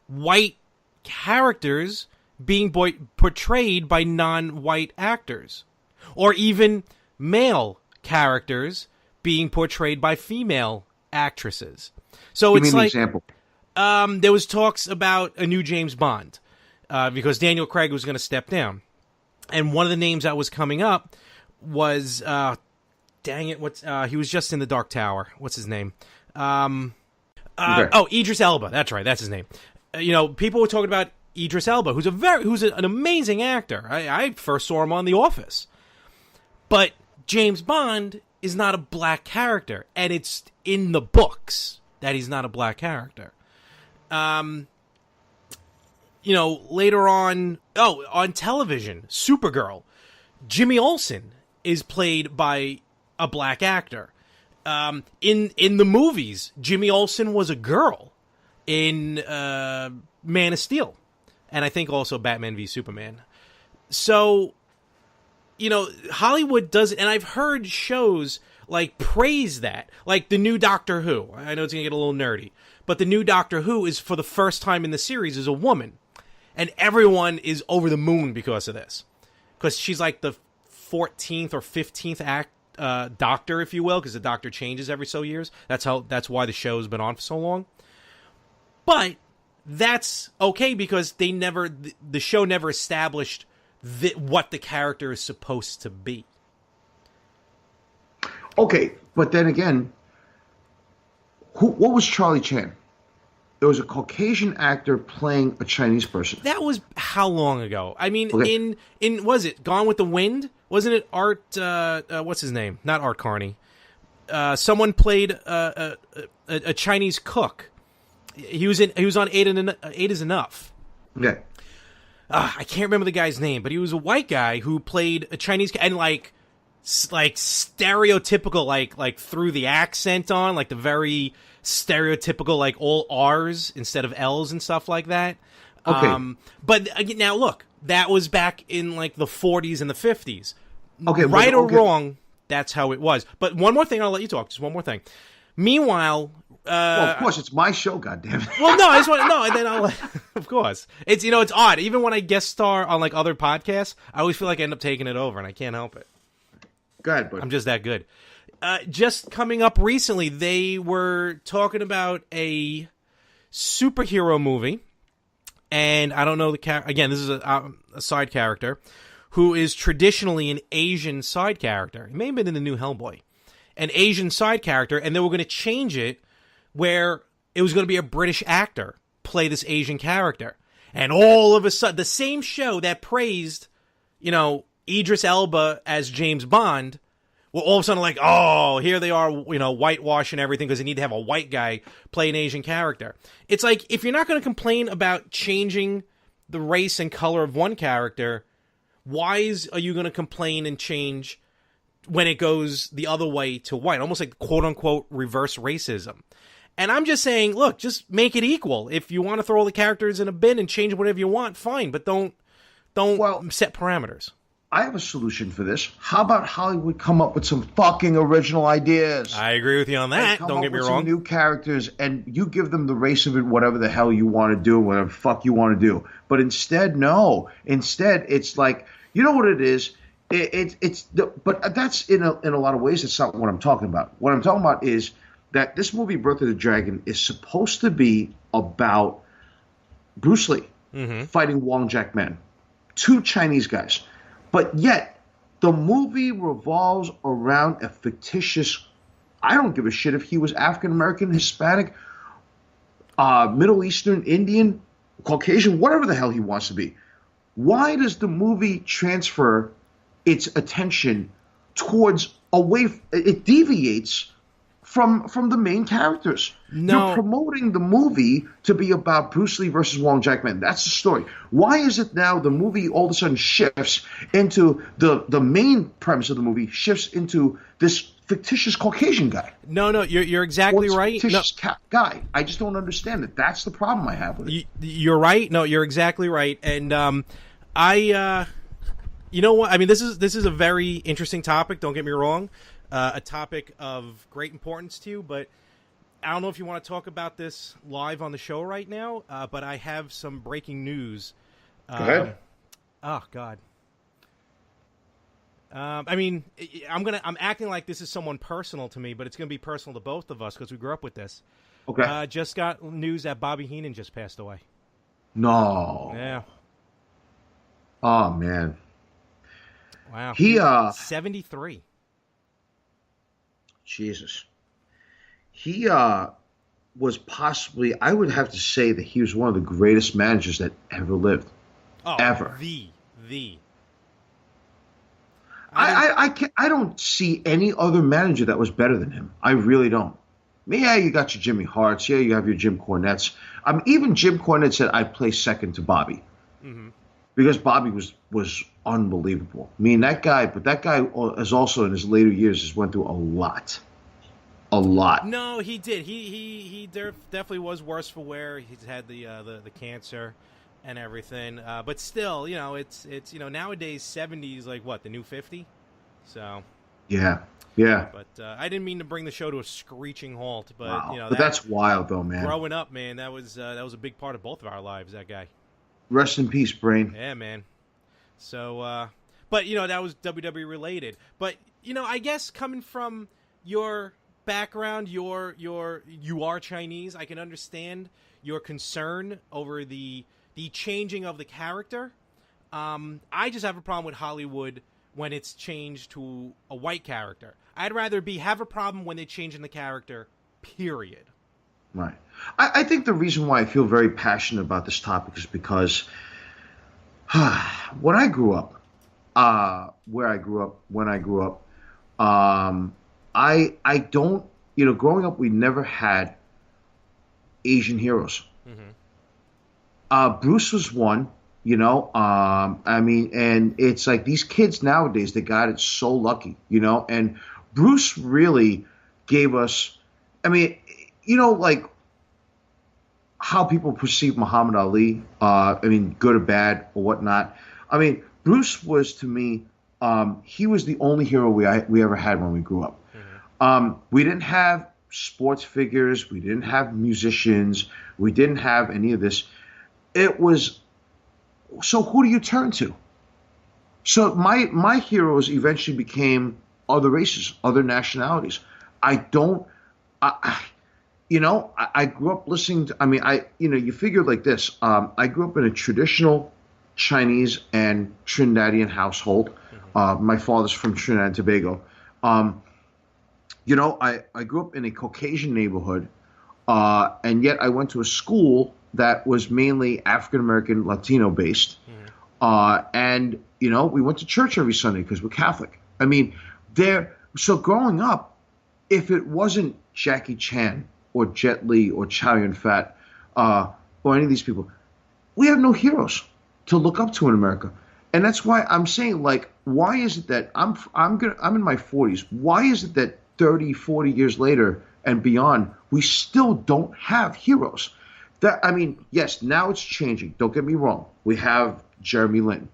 white characters being portrayed by non-white actors. Or even male characters being portrayed by female actresses. So Give it's me an like... example. There was talks about a new James Bond because Daniel Craig was going to step down. And one of the names that was coming up was, dang it, he was just in The Dark Tower. What's his name? Idris Elba. That's right. That's his name. People were talking about Idris Elba, who's an amazing actor. I first saw him on The Office. But James Bond is not a black character, and it's in the books that he's not a black character. Later on television, Supergirl, Jimmy Olsen is played by a black actor. In the movies, Jimmy Olsen was a girl in Man of Steel, and I think also Batman v Superman. So, Hollywood does it, and I've heard shows like praise that, like the new Doctor Who. I know it's gonna get a little nerdy, but the new Doctor Who is, for the first time in the series, is a woman, and everyone is over the moon because of this, because she's like the 14th or 15th Doctor, if you will, because the Doctor changes every so years. That's why the show's been on for so long. But that's okay because the show never established what the character is supposed to be. Okay, but then again, what was Charlie Chan? It was a Caucasian actor playing a Chinese person. That was how long ago? I mean, okay. in was it Gone with the Wind? Wasn't it Art? What's his name? Not Art Carney. Someone played a Chinese cook. He was on Eight is Enough. Yeah. I can't remember the guy's name, but he was a white guy who played a Chinese and like stereotypical, like threw the accent on, like the very stereotypical, like all R's instead of L's and stuff like that. Okay. But now look, that was back in like the 40s and the 50s. Okay. Right or wrong, that's how it was. But one more thing, I'll let you talk. Just one more thing. Meanwhile, well, of course, it's my show, goddammit. Well, no, I just want to know, and then I'll. Of course, it's it's odd. Even when I guest star on like other podcasts, I always feel like I end up taking it over, and I can't help it. Go ahead, buddy. I'm just that good. Just coming up recently, they were talking about a superhero movie, and I don't know the again. This is a side character who is traditionally an Asian side character. He may have been in the new Hellboy, an Asian side character, and they were going to change it where it was going to be a British actor play this Asian character. And all of a sudden, the same show that praised, Idris Elba as James Bond, were all of a sudden like, oh, here they are, whitewashing everything because they need to have a white guy play an Asian character. It's like, if you're not going to complain about changing the race and color of one character, why are you going to complain and change when it goes the other way to white? Almost like quote-unquote reverse racism. And I'm just saying, look, just make it equal. If you want to throw all the characters in a bin and change whatever you want, fine, but don't set parameters. I have a solution for this. How about Hollywood come up with some fucking original ideas? I agree with you on that. Don't get me wrong. Some new characters, and you give them the race of it, whatever the hell you want to do, whatever the fuck you want to do. But instead, no. Instead, it's like, you know what it is? But that's in a lot of ways. That's not what I'm talking about. What I'm talking about is that this movie, Birth of the Dragon, is supposed to be about Bruce Lee fighting Wong Jack Man, two Chinese guys. But yet, The movie revolves around a fictitious. I don't give a shit if he was African American, Hispanic, Middle Eastern, Indian, Caucasian, whatever the hell he wants to be. Why does the movie transfer its attention towards away? It deviates from the main characters. No. You're promoting the movie to be about Bruce Lee versus Wong Jack Man. That's the story. Why is it now the movie all of a sudden shifts into the main premise of the movie shifts into this fictitious Caucasian guy? No, you're exactly right. Fictitious guy. I just don't understand it. That's the problem I have with it. You're right. No, you're exactly right. And you know what? I mean, this is a very interesting topic. Don't get me wrong. A topic of great importance to you, but I don't know if you want to talk about this live on the show right now, but I have some breaking news. Go ahead. Oh, God. I mean, I'm acting like this is someone personal to me, but it's going to be personal to both of us because we grew up with this. Okay. Just got news that Bobby Heenan just passed away. No. Yeah. Oh, man. Wow. He 73. Jesus. He was possibly, I would have to say that he was one of the greatest managers that ever lived. Oh, ever. The. I don't see any other manager that was better than him. I really don't. Yeah, you got your Jimmy Harts. Yeah, you have your Jim Cornettes. Even Jim Cornette said I'd play second to Bobby. Mm-hmm. Because Bobby was unbelievable. I mean, that guy has also in his later years has went through a lot. No, he did. He definitely was worse for wear. He's had the cancer and everything. But still, it's nowadays 70 is like what, the new 50? So yeah. But I didn't mean to bring the show to a screeching halt. But wow. But that's wild, though, man. Growing up, man, that was a big part of both of our lives. That guy. Rest in peace, Brain. Yeah, man. So, but that was WWE related. But I guess coming from your background, you are Chinese. I can understand your concern over the changing of the character. I just have a problem with Hollywood when it's changed to a white character. I'd rather have a problem when they change in the character. Period. Right. I think the reason why I feel very passionate about this topic is because when I grew up, I don't, growing up, we never had Asian heroes. Mm-hmm. Bruce was one, I mean, and it's like these kids nowadays, they got it so lucky, and Bruce really gave us, I mean, like how people perceive Muhammad Ali, I mean, good or bad or whatnot. I mean, Bruce was, to me, he was the only hero we ever had when we grew up. Mm-hmm. We didn't have sports figures. We didn't have musicians. We didn't have any of this. It was, so who do you turn to? So my heroes eventually became other races, other nationalities. I grew up listening to, you figure like this. I grew up in a traditional Chinese and Trinidadian household. Mm-hmm. My father's from Trinidad and Tobago. I grew up in a Caucasian neighborhood, and yet I went to a school that was mainly African-American, Latino-based. Mm-hmm. And we went to church every Sunday because we're Catholic. I mean, so growing up, if it wasn't Jackie Chan or Jet Li or Chow Yun-Fat or any of these people, we have no heroes to look up to in America. And that's why I'm saying, like, why is it that I'm in my 40s? Why is it that 30, 40 years later and beyond, we still don't have heroes? Yes, now it's changing. Don't get me wrong. We have Jeremy Lin.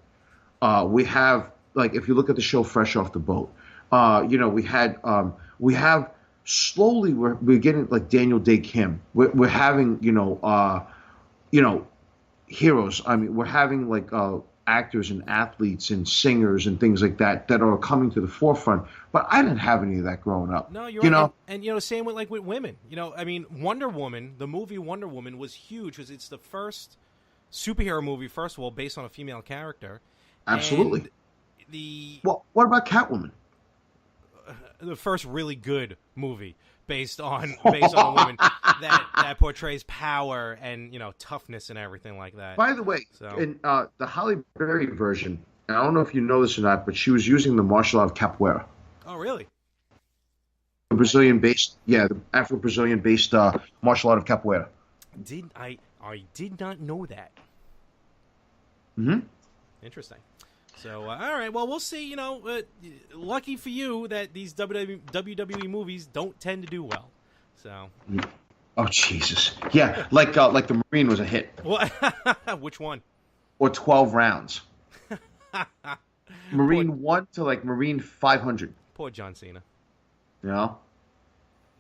We have, like, if you look at the show Fresh Off the Boat, we have slowly we're getting like Daniel Day Kim. We're having heroes. I mean, we're having like actors and athletes and singers and things like that are coming to the forefront. But I didn't have any of that growing up. No, you're right. And same with women. Wonder Woman, the movie Wonder Woman was huge because it's the first superhero movie, first of all, based on a female character. Absolutely. And Well, what about Catwoman? the first really good movie based on a woman that portrays power and toughness and everything like that. By the way, in the Halle Berry version, and I don't know if you know this or not, but she was using the martial art of capoeira. Oh, really? The Afro-Brazilian based martial art of capoeira. I did not know that. Mm-hmm. Interesting. So, all right. Well, we'll see. Lucky for you that these WWE movies don't tend to do well. So. Oh Jesus! Yeah, like the Marine was a hit. What? Which one? Or 12 rounds. Marine 1 to Marine 500. Poor John Cena. Got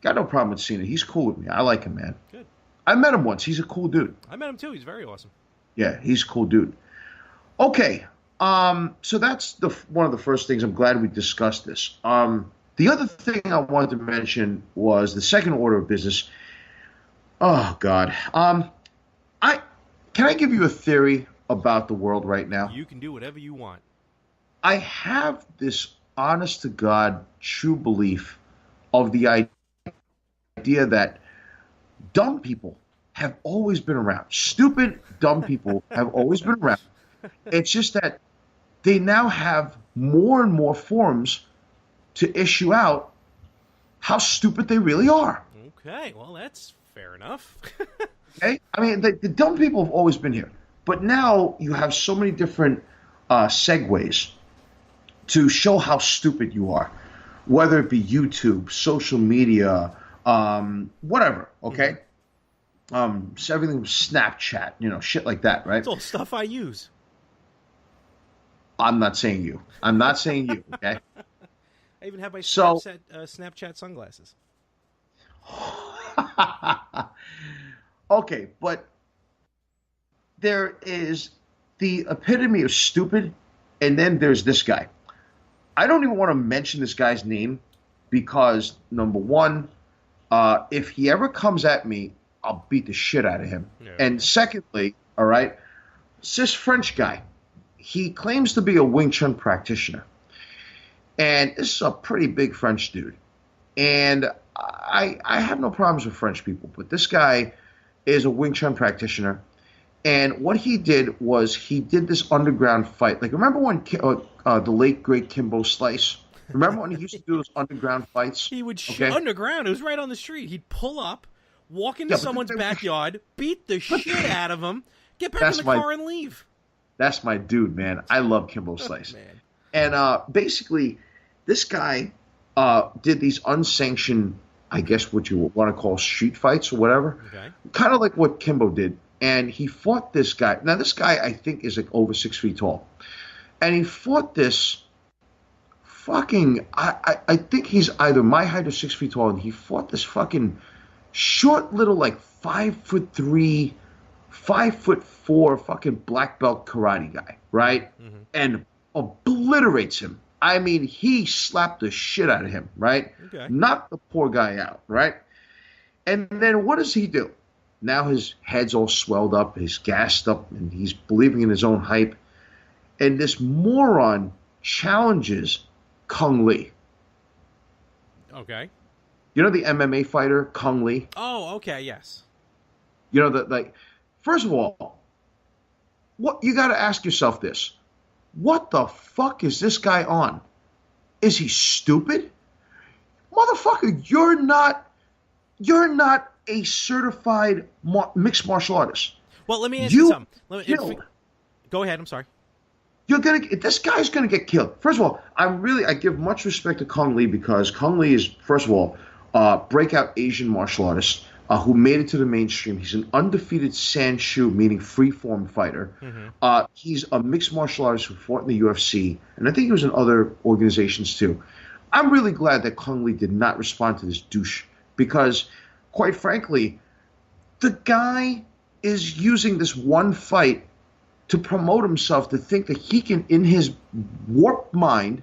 no problem with Cena. He's cool with me. I like him, man. Good. I met him once. He's a cool dude. I met him too. He's very awesome. Yeah, he's a cool dude. Okay. So that's one of the first things. I'm glad we discussed this. The other thing I wanted to mention was the second order of business. Oh God. Can I give you a theory about the world right now? You can do whatever you want. I have this honest to God true belief of the idea that dumb people have always been around. Stupid, dumb people have always been around. It's just that they now have more and more forums to issue out how stupid they really are. Okay, well, that's fair enough. Okay? I mean, the dumb people have always been here. But now you have so many different segues to show how stupid you are, whether it be YouTube, social media, whatever, okay? So everything from Snapchat, shit like that, right? It's all stuff I use. I'm not saying you. I'm not saying you, okay? I even have my Snapchat sunglasses. Okay, but there is the epitome of stupid, and then there's this guy. I don't even want to mention this guy's name because, number one, if he ever comes at me, I'll beat the shit out of him. Yeah. And secondly, all right, it's this French guy. He claims to be a Wing Chun practitioner. And this is a pretty big French dude. And I have no problems with French people, but this guy is a Wing Chun practitioner. And what he did was he did this underground fight. Like, remember when the late, great Kimbo Slice? Remember when he used to do those underground fights? He would underground. It was right on the street. He'd pull up, walk into someone's backyard, beat the shit out of him, get back in the car and leave. That's my dude, man. I love Kimbo Slice. Man. And basically, this guy did these unsanctioned, I guess what you want to call street fights or whatever. Okay. Kind of like what Kimbo did. And he fought this guy. Now, this guy, I think, is like over 6 feet tall. And he fought this fucking, I think he's either my height or 6 feet tall. And he fought this fucking short little, 5'3", 5'4" fucking black belt karate guy, right? Mm-hmm. And obliterates him. I mean, he slapped the shit out of him, right? Okay. Knocked the poor guy out, right? And then what does he do? Now his head's all swelled up, he's gassed up, and he's believing in his own hype. And this moron challenges Kung Lee. Okay. You know the MMA fighter, Kung Lee? Oh, okay, yes. You know, first of all, what you got to ask yourself this. What the fuck is this guy on? Is he stupid? Motherfucker, you're not a certified mixed martial artist. Well, let me ask you something. Go ahead. I'm sorry. This guy's gonna get killed. First of all, I give much respect to Kung Lee because Kung Lee is, first of all, breakout Asian martial artist who made it to the mainstream. He's an undefeated Sanshu, meaning free-form fighter. Mm-hmm. He's a mixed martial artist who fought in the UFC, and I think he was in other organizations too. I'm really glad that Kung Lee did not respond to this douche because, quite frankly, the guy is using this one fight to promote himself, to think that he can, in his warped mind,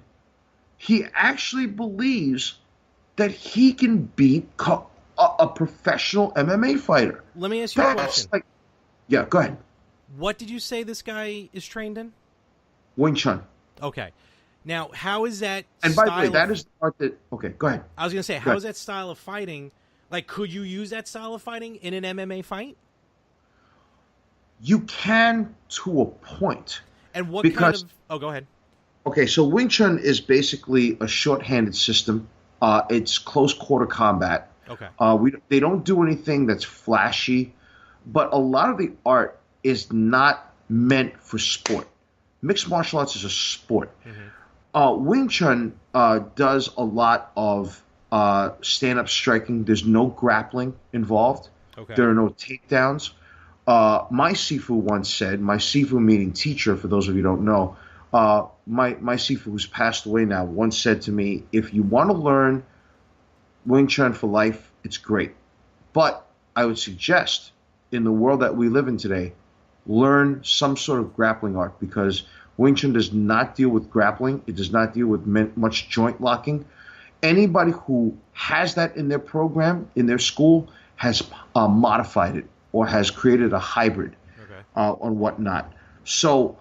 he actually believes that he can beat a professional MMA fighter. Let me ask you a question. Yeah, go ahead. What did you say this guy is trained in? Wing Chun. Okay. Now, how is that? And by the way, that is the part that. Okay, go ahead. I was going to say, how is that style of fighting? Like, could you use that style of fighting in an MMA fight? You can, to a point. And what kind of? Oh, go ahead. Okay, so Wing Chun is basically a short-handed system. It's close quarter combat. Okay. They don't do anything that's flashy, but a lot of the art is not meant for sport. Mixed martial arts is a sport. Wing Chun does a lot of stand-up striking. There's no grappling involved. Okay. There are no takedowns. My Sifu once said, my Sifu meaning teacher, for those of you who don't know, my Sifu, who's passed away now, once said to me, if you want to learn Wing Chun for life, it's great. But I would suggest, in the world that we live in today, learn some sort of grappling art, because Wing Chun does not deal with grappling. It does not deal with much joint locking. Anybody who has that in their program, in their school, has modified it or has created a hybrid or whatnot. So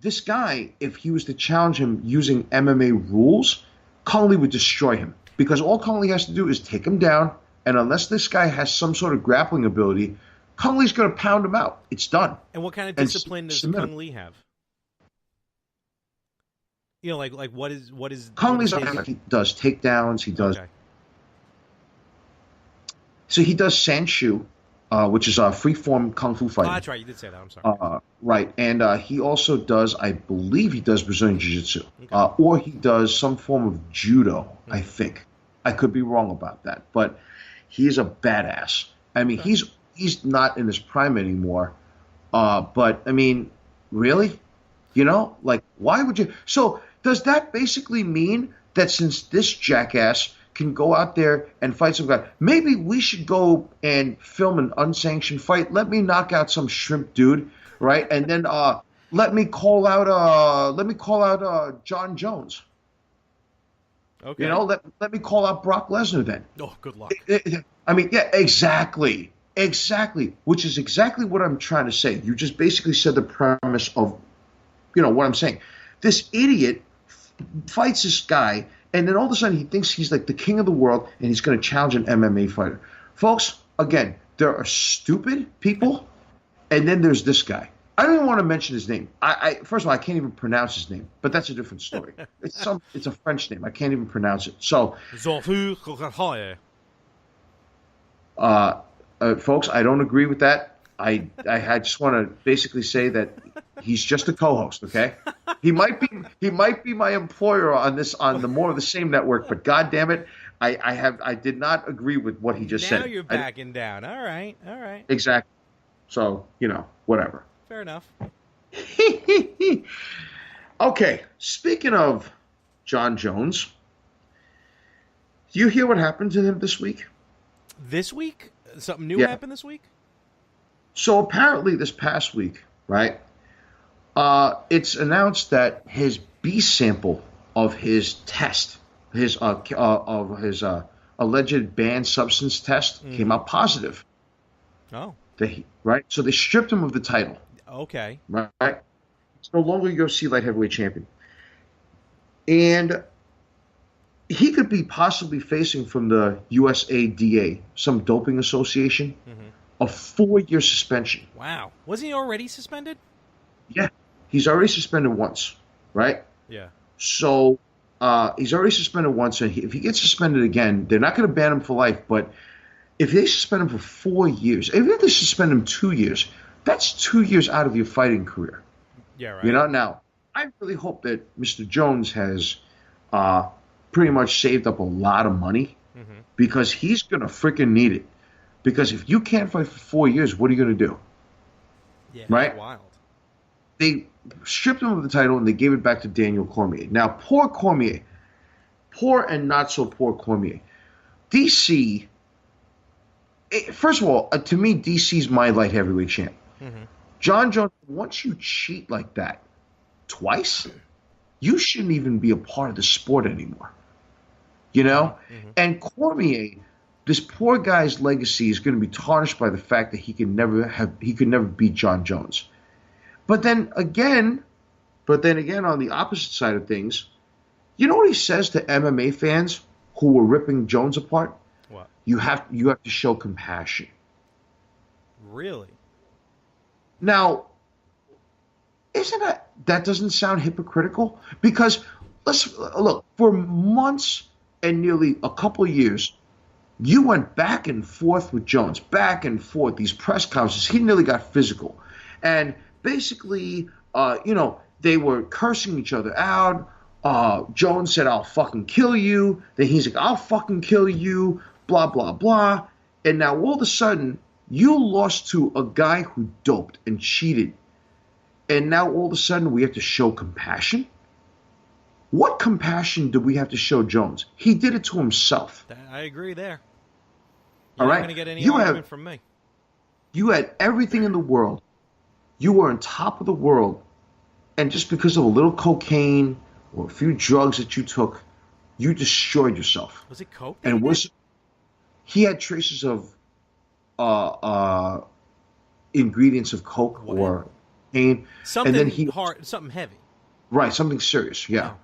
this guy, if he was to challenge him using MMA rules, Kung Lee would destroy him, because all Kung Lee has to do is take him down, and unless this guy has some sort of grappling ability, Kung Lee's going to pound him out. It's done. And what kind of discipline does Kung Lee have? You know, like what is Kung Lee's he does takedowns. He does. Okay. So he does Sanshu, which is a free-form kung fu fighting. Oh, that's right. You did say that. I'm sorry. Right, and he also does, I believe, he does Brazilian Jiu-Jitsu, or he does some form of judo. I think. I could be wrong about that, but he's a badass. I mean, he's not in his prime anymore, but I mean, really, you know, like, why would you? So does that basically mean that since this jackass can go out there and fight some guy, maybe we should go and film an unsanctioned fight? Let me knock out some shrimp dude, right? And then let me call out John Jones. Okay. You know, let me call out Brock Lesnar then. Oh, good luck. I mean, yeah, exactly. Which is exactly what I'm trying to say. You just basically said the premise of, you know, what I'm saying. This idiot fights this guy, and then all of a sudden he thinks he's like the king of the world, and he's going to challenge an MMA fighter. Folks, again, there are stupid people, and then there's this guy. I don't even want to mention his name. First of all, I can't even pronounce his name, but that's a different story. It's a French name. I can't even pronounce it. So, folks, I don't agree with that. I just want to basically say that he's just a co-host. Okay, he might be my employer on the More of the Same network, but God damn it, I did not agree with what he just said. Now you're backing down. All right. Exactly. So, you know, whatever. Fair enough. Okay, speaking of John Jones, do you hear what happened to him this week? This week? Something new happened this week? So apparently this past week, right, it's announced that his B sample of his test, his alleged banned substance test, came out positive. Oh. Right? So they stripped him of the title. Okay. Right? He's no longer UFC light heavyweight champion. And he could be possibly facing from the USADA, some doping association, a 4-year suspension. Wow. Wasn't he already suspended? Yeah. He's already suspended once, right? Yeah. So he's already suspended once, and if he gets suspended again, they're not going to ban him for life, but if they suspend him for 4 years, even if they suspend him 2 years, that's 2 years out of your fighting career. Yeah, right. You know, now, I really hope that Mr. Jones has pretty much saved up a lot of money because he's going to freaking need it. Because if you can't fight for 4 years, what are you going to do? Yeah, right? Wild. They stripped him of the title and they gave it back to Daniel Cormier. Now, poor Cormier, poor and not so poor Cormier. DC, first of all, to me, DC's my light heavyweight champ. John Jones, once you cheat like that twice, you shouldn't even be a part of the sport anymore. You know? And Cormier, this poor guy's legacy is going to be tarnished by the fact that he could never beat John Jones. But then again, But then again, on the opposite side of things, you know what he says to MMA fans who were ripping Jones apart? What? You have to show compassion. Really? Now, isn't that doesn't sound hypocritical? Because let's look, for months and nearly a couple of years, you went back and forth with Jones, back and forth, these press conferences. He nearly got physical. And basically, they were cursing each other out. Jones said, I'll fucking kill you. Then he's like, I'll fucking kill you, blah, blah, blah. And now all of a sudden, you lost to a guy who doped and cheated. And now all of a sudden, we have to show compassion? What compassion do we have to show Jones? He did it to himself. I agree there. You're All right. not going to get any argument from me. You had everything in the world. You were on top of the world. And just because of a little cocaine or a few drugs that you took, you destroyed yourself. Was it coke? And he had traces of ingredients of coke or pain. Something and then hard, something heavy. Right, something serious, yeah. Wow.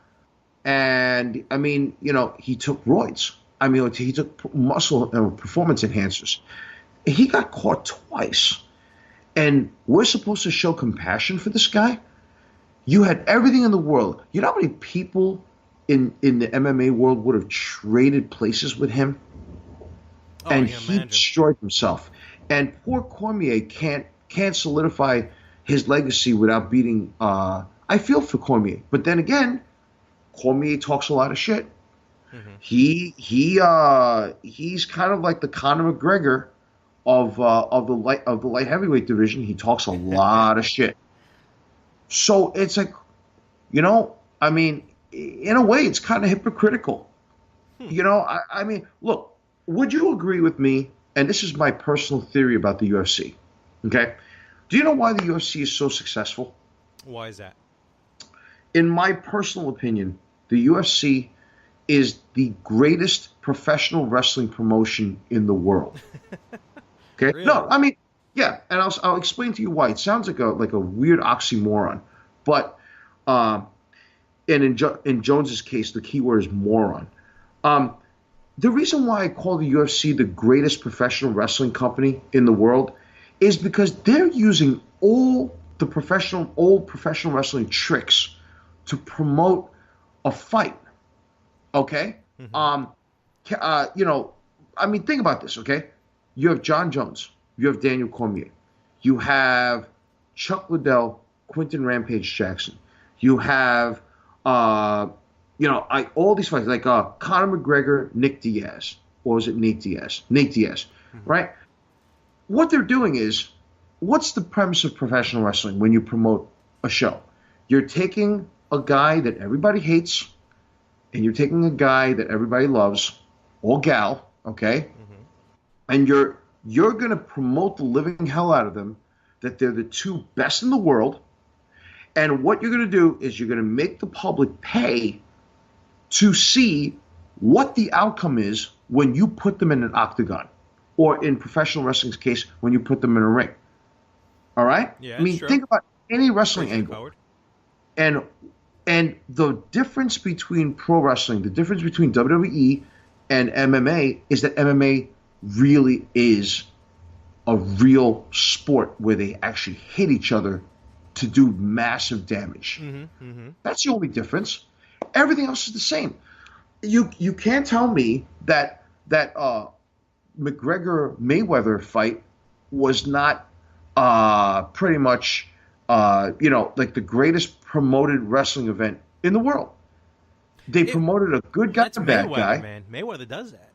And I mean, he took roids. I mean, he took muscle performance enhancers. He got caught twice. And we're supposed to show compassion for this guy? You had everything in the world. You know how many people in the MMA world would have traded places with him? And he destroyed himself. And poor Cormier can't solidify his legacy without beating. I feel for Cormier, but then again, Cormier talks a lot of shit. Mm-hmm. He's kind of like the Conor McGregor of the light heavyweight division. He talks a lot of shit. So it's like, I mean, in a way, it's kind of hypocritical. I mean, look, would you agree with me? And this is my personal theory about the UFC. Okay, do you know why the UFC is so successful? Why is that? In my personal opinion, the UFC is the greatest professional wrestling promotion in the world. Okay? Really? No, I mean, yeah, and I'll explain to you why. It sounds like a weird oxymoron, but and in Jones's case, the key word is moron. The reason why I call the UFC the greatest professional wrestling company in the world is because they're using all professional wrestling tricks to promote a fight. Okay? Mm-hmm. I mean, think about this, okay? You have John Jones. You have Daniel Cormier. You have Chuck Liddell, Quinton Rampage Jackson. You have, all these fights, like Conor McGregor, Nick Diaz. Or was it Nate Diaz? Nate Diaz, mm-hmm. Right? What they're doing is, what's the premise of professional wrestling when you promote a show? You're taking a guy that everybody hates, and you're taking a guy that everybody loves, or gal, okay? Mm-hmm. And you're going to promote the living hell out of them, that they're the two best in the world. And what you're going to do is you're going to make the public pay to see what the outcome is when you put them in an octagon, or in professional wrestling's case, when you put them in a ring. All right? Yeah, I mean, sure. Think about any wrestling angle. And the difference between pro wrestling, the difference between WWE and MMA is that MMA really is a real sport where they actually hit each other to do massive damage. Mm-hmm, mm-hmm. That's the only difference. Everything else is the same. You can't tell me that McGregor Mayweather fight was not pretty much like the greatest promoted wrestling event in the world. They promoted a good guy and a bad guy. Man. Mayweather does that.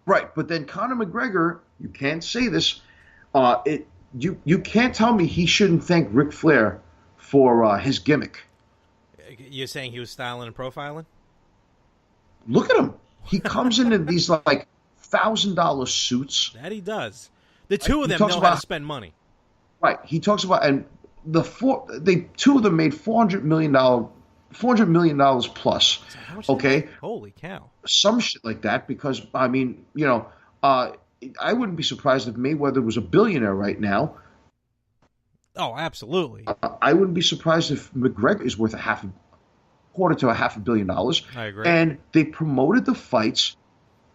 Right, but then Conor McGregor, you can't say this. You can't tell me he shouldn't thank Ric Flair for his gimmick. You're saying he was styling and profiling? Look at him. He comes into these like $1,000 suits. That he does. The two of them know how to spend money. Right. He talks about, and two of them made $400 million plus. How much okay. Holy cow. Some shit like that, because I mean, I wouldn't be surprised if Mayweather was a billionaire right now. Oh, absolutely. I wouldn't be surprised if McGregor is worth quarter to a $500 million. I agree. And they promoted the fights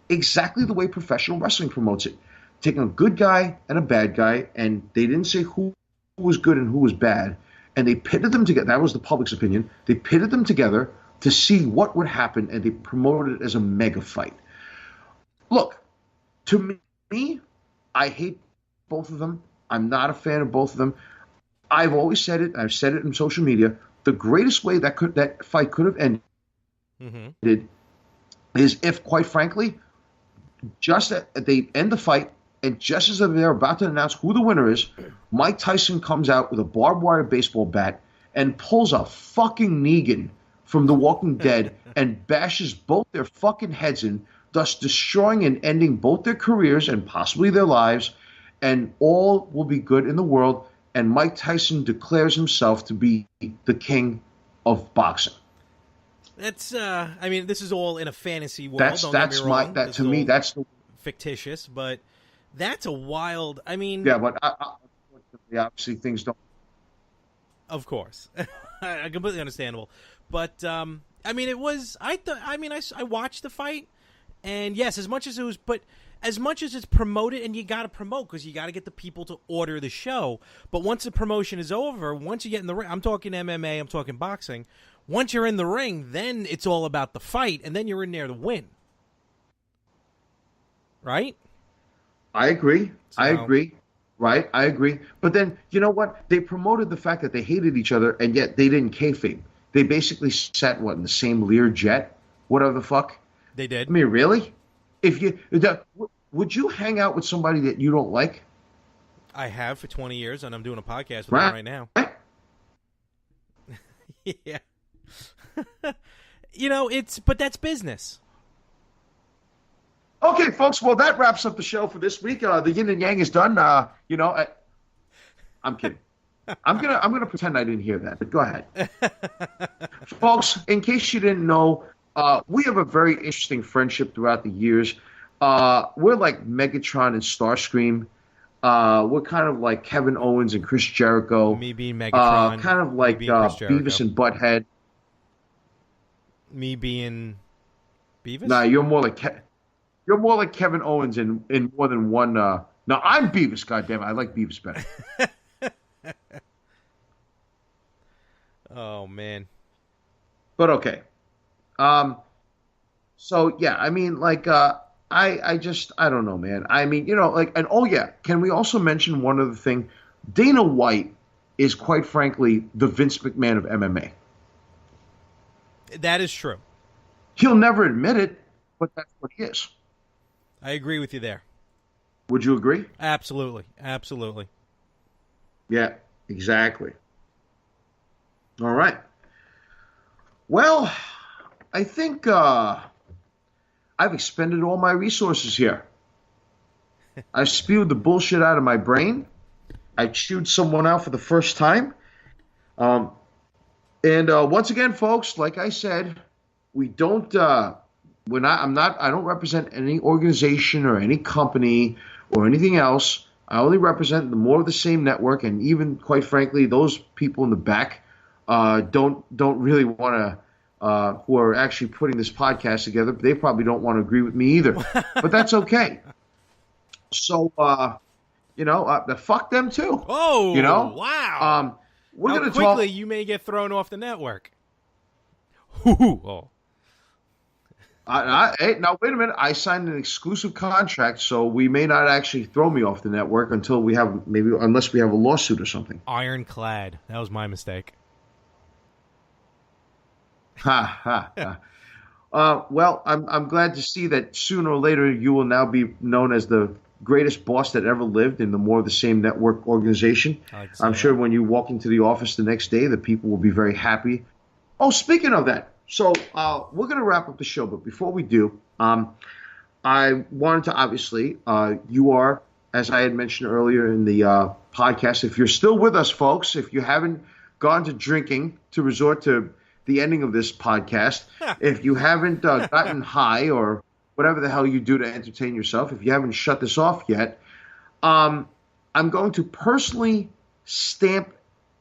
exactly the way professional wrestling promotes it, taking a good guy and a bad guy, and they didn't say who was good and who was bad, and they pitted them together. That was the public's opinion. They pitted them together to see what would happen, and they promoted it as a mega fight. Look, to me, I hate both of them. I'm not a fan of both of them. I've always said it. I've said it in social media. The greatest way that fight could have ended is if, quite frankly, just at they end the fight, and just as they're about to announce who the winner is, Mike Tyson comes out with a barbed wire baseball bat and pulls a fucking Negan from The Walking Dead and bashes both their fucking heads in, thus destroying and ending both their careers and possibly their lives, and all will be good in the world. And Mike Tyson declares himself to be the king of boxing. That's, I mean, this is all in a fantasy world. That's to me, that's fictitious, but that's a wild. I mean, yeah, but obviously things don't. Of course, completely understandable. But I mean, it was. I watched the fight, and yes, as much as it's promoted, and you got to promote because you got to get the people to order the show. But once the promotion is over, once you get in the ring, I'm talking MMA, I'm talking boxing. Once you're in the ring, then it's all about the fight, and then you're in there to win. Right? I agree. Right? I agree. But then, you know what? They promoted the fact that they hated each other, and yet they didn't kayfabe. They basically sat, in the same Lear jet? Whatever the fuck? They did. I mean, really? Would you hang out with somebody that you don't like? I have for 20 years, and I'm doing a podcast with them right now. Yeah. But that's business. Okay, folks. Well, that wraps up the show for this week. The Yin and Yang is done. I'm kidding. I'm gonna pretend I didn't hear that. But go ahead, folks. In case you didn't know, we have a very interesting friendship throughout the years. We're like Megatron and Starscream. We're kind of like Kevin Owens and Chris Jericho. Me being Megatron. Kind of like Beavis and Butthead. Me being Beavis? Nah, you're more like Kevin Owens in more than one. No, I'm Beavis. Goddamn, I like Beavis better. Oh man. But okay. So yeah, I mean, like, I don't know, man. I mean, and oh yeah, can we also mention one other thing? Dana White is, quite frankly, the Vince McMahon of MMA. That is true. He'll never admit it, but that's what he is. I agree with you there. Would you agree? Absolutely. Absolutely. Yeah, exactly. All right. Well, I think I've expended all my resources here. I've spewed the bullshit out of my brain. I chewed someone out for the first time. And once again, folks, like I said, we don't. I don't represent any organization or any company or anything else. I only represent the More of the Same network, and even, quite frankly, those people in the back don't really want to. Who are actually putting this podcast together? They probably don't want to agree with me either, but that's okay. So, fuck them too. Oh, wow! We're How gonna quickly talk. you may get thrown off the network. Oh. Hey, now wait a minute. I signed an exclusive contract, so we may not actually throw me off the network until we have unless we have a lawsuit or something. Ironclad. That was my mistake. Ha ha ha. Well, I'm glad to see that sooner or later you will now be known as the greatest boss that ever lived in the More of the Same network organization. I'm sure when you walk into the office the next day, the people will be very happy. Oh, speaking of that, so we're going to wrap up the show, but before we do, I wanted to obviously, you are, as I had mentioned earlier in the podcast, if you're still with us, folks, if you haven't gone to drinking to resort to the ending of this podcast, if you haven't gotten high or whatever the hell you do to entertain yourself, if you haven't shut this off yet, I'm going to personally stamp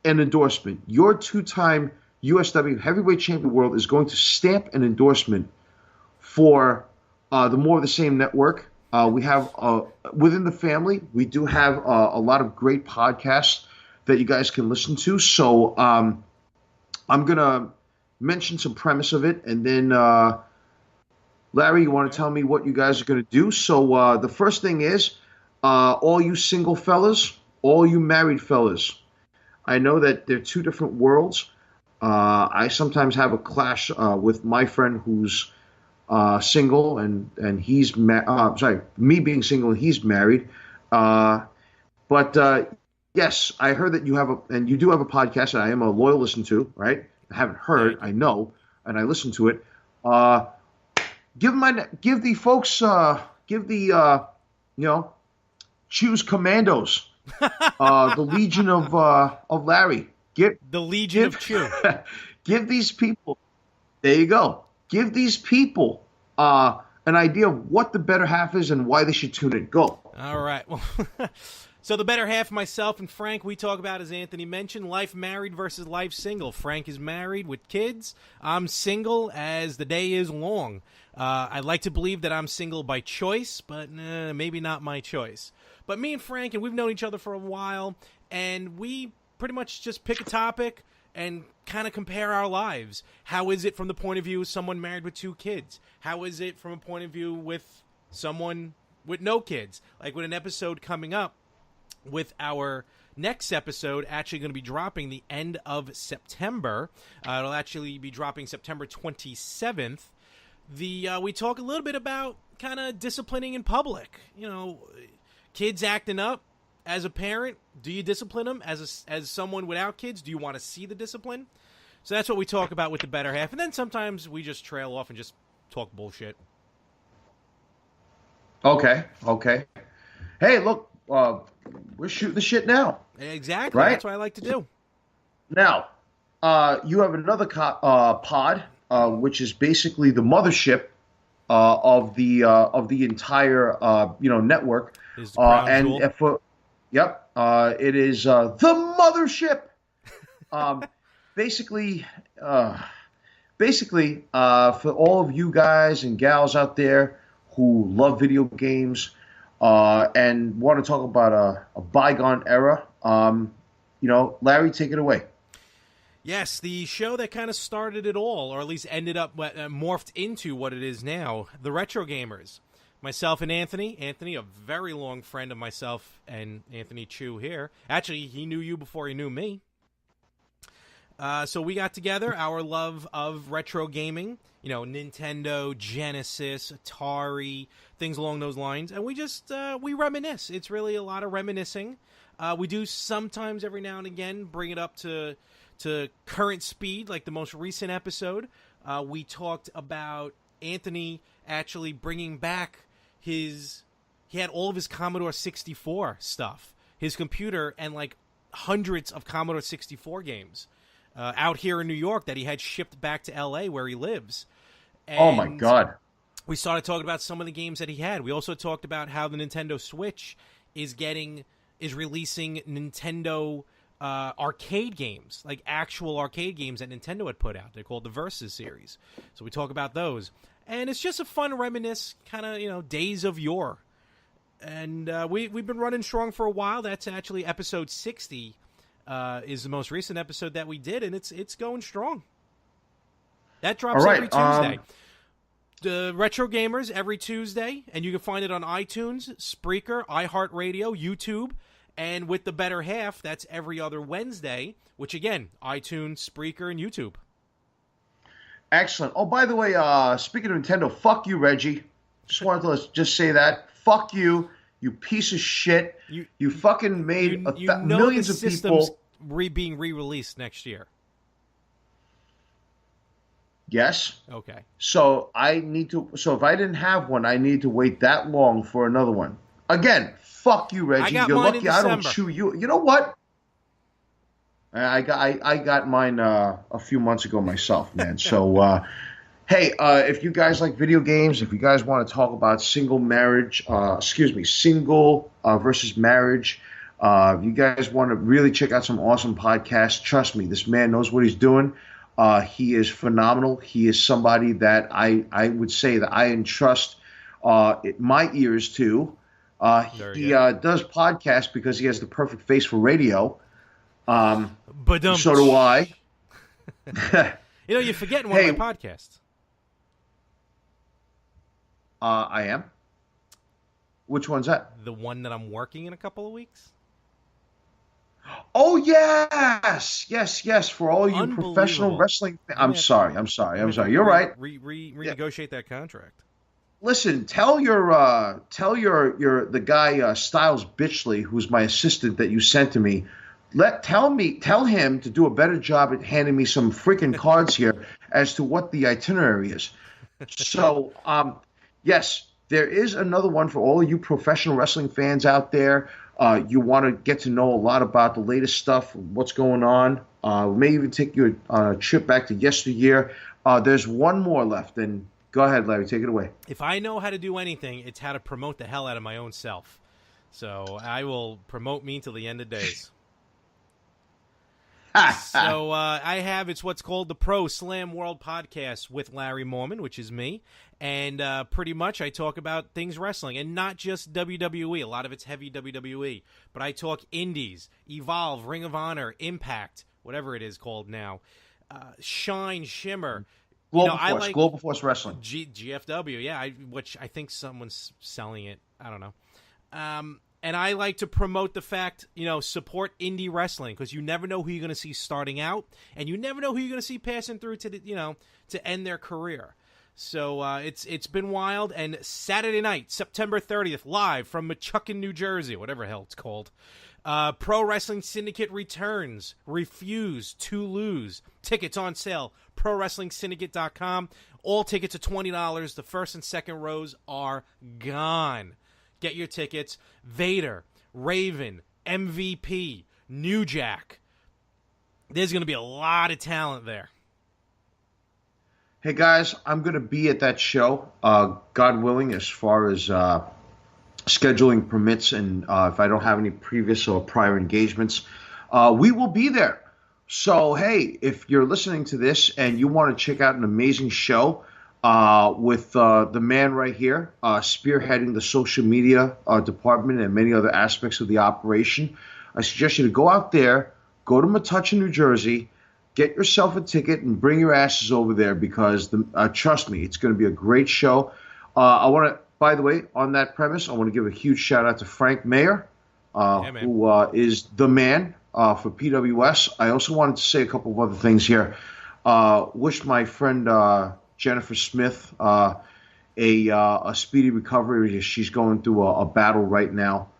an endorsement. Your two-time USW heavyweight champion of the world is going to stamp an endorsement for the More of the Same network. We have within the family, we do have a lot of great podcasts that you guys can listen to. So I'm going to mention some premise of it, and then Larry, you want to tell me what you guys are going to do? So the first thing is, all you single fellas, all you married fellas, I know that they're two different worlds. I sometimes have a clash with my friend who's single, and he's me being single and he's married. But yes, I heard that you do have a podcast that I am a loyal listener to, right? I haven't heard, I know, and I listen to it. Give the folks, Choose Commandos, the Legion of Larry. The Legion of Chew. Give these people, there you go. Give these people an idea of what the better half is and why they should tune in. Go. All right. Well, so the better half, myself and Frank, we talk about, as Anthony mentioned, life married versus life single. Frank is married with kids. I'm single as the day is long. I like to believe that I'm single by choice, but maybe not my choice. But me and Frank, and we've known each other for a while, and we pretty much just pick a topic and kind of compare our lives. How is it from the point of view of someone married with 2 kids? How is it from a point of view with someone with no kids? Like with an episode coming up, with our next episode actually going to be dropping the end of September. It'll actually be dropping September 27th. We talk a little bit about kind of disciplining in public. You know, kids acting up. As a parent, do you discipline them? As someone without kids, do you want to see the discipline? So that's what we talk about with the better half. And then sometimes we just trail off and just talk bullshit. Okay. Hey, look, we're shooting the shit now. Exactly. Right? That's what I like to do. Now, you have another pod, which is basically the mothership of the entire network. Is the crown jewel. Yep. It is the mothership. Basically, for all of you guys and gals out there who love video games and want to talk about a bygone era, Larry, take it away. Yes, the show that kind of started it all, or at least ended up morphed into what it is now, the Retro Gamers. Myself and Anthony, a very long friend of myself and Anthony Chu here. Actually, he knew you before he knew me. So we got together, our love of retro gaming, Nintendo, Genesis, Atari, things along those lines. And we just, we reminisce. It's really a lot of reminiscing. We do sometimes, every now and again, bring it up to current speed, like the most recent episode. We talked about Anthony actually bringing back he had all of his Commodore 64 stuff, his computer, and like hundreds of Commodore 64 games out here in New York that he had shipped back to L.A. where he lives. And oh my God. We started talking about some of the games that he had. We also talked about how the Nintendo Switch is releasing Nintendo arcade games, like actual arcade games that Nintendo had put out. They're called the Versus series. So we talk about those. And it's just a fun reminisce, kind of, days of yore. And we've been running strong for a while. That's actually episode 60 is the most recent episode that we did, and it's going strong. That drops every Tuesday. The Retro Gamers every Tuesday, and you can find it on iTunes, Spreaker, iHeartRadio, YouTube, and with the better half, that's every other Wednesday, which again, iTunes, Spreaker, and YouTube. Excellent. Oh, by the way, speaking of Nintendo, fuck you, Reggie. Just wanted to just say that. Fuck you, you piece of shit. You fucking made millions of people. Being re-released next year. Yes. Okay. So if I didn't have one, I need to wait that long for another one. Again, fuck you, Reggie. You're lucky I don't chew you. You know what? I got mine a few months ago myself, man. So, hey, if you guys like video games, if you guys want to talk about single versus marriage, If you guys want to really check out some awesome podcasts, trust me, this man knows what he's doing. He is phenomenal. He is somebody that I would say that I entrust my ears to. Very He good. does podcasts because he has the perfect face for radio. But So do I. you're forgetting one of Hey, my podcasts. I am. Which one's that? The one that I'm working in a couple of weeks. Oh yes, yes, yes. For all you professional Unbelievable. wrestling, I'm I'm gonna have to, sorry, I'm sorry, I'm gonna I'm have to sorry. You're right. Yeah. renegotiate that contract. Listen, tell your the guy Styles Bitchley, who's my assistant that you sent to me. Tell him to do a better job at handing me some freaking cards here as to what the itinerary is. So, yes, there is another one for all of you professional wrestling fans out there. You want to get to know a lot about the latest stuff, what's going on. We may even take you on a trip back to yesteryear. There's one more left, and go ahead, Larry, take it away. If I know how to do anything, it's how to promote the hell out of my own self. So I will promote me till the end of days. So it's what's called the Pro Slam World Podcast with Larry Mormon, which is me. And pretty much I talk about things wrestling, and not just WWE. A lot of it's heavy WWE. But I talk indies, Evolve, Ring of Honor, Impact, whatever it is called now, Shine, Shimmer. Global Force Wrestling. GFW, yeah, which I think someone's selling it. I don't know. And I like to promote the fact, support indie wrestling, because you never know who you're going to see starting out, and you never know who you're going to see passing through to end their career. So it's been wild. And Saturday night, September 30th, live from Mechuckin, New Jersey, whatever the hell it's called. Pro Wrestling Syndicate returns. Refuse to lose. Tickets on sale. ProWrestlingSyndicate.com. All tickets are $20. The first and second rows are gone. Get your tickets. Vader, Raven, MVP, New Jack. There's going to be a lot of talent there. Hey guys, I'm going to be at that show, God willing, as far as scheduling permits, and if I don't have any previous or prior engagements, we will be there. So, hey, if you're listening to this and you want to check out an amazing show with the man right here, spearheading the social media department and many other aspects of the operation, I suggest you to go out there, go to Metuchen, New Jersey, get yourself a ticket and bring your asses over there, because trust me, it's going to be a great show. I want to, by the way, on that premise, I want to give a huge shout out to Frank Mayer, who is the man for PWS. I also wanted to say a couple of other things here. Wish my friend Jennifer Smith a speedy recovery. She's going through a battle right now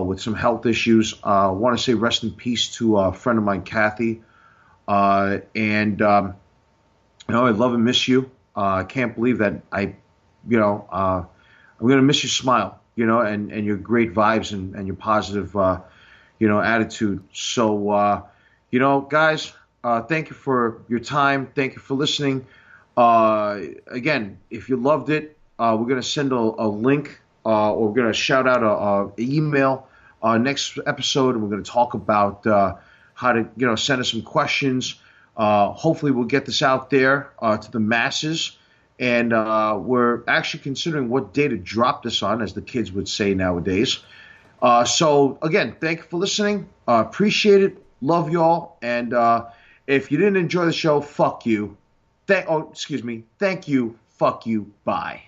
with some health issues. I want to say rest in peace to a friend of mine, Kathy. I love and miss you. I can't believe that I'm going to miss your smile, and your great vibes and your positive, attitude. So, guys, thank you for your time. Thank you for listening. Again, if you loved it, we're going to send a link, or we're going to shout out an email next episode, and we're going to talk about how to, send us some questions. Hopefully we'll get this out there to the masses. And we're actually considering what day to drop this on, as the kids would say nowadays. So, again, thank you for listening. Appreciate it. Love y'all. And if you didn't enjoy the show, fuck you. Thank you. Fuck you. Bye.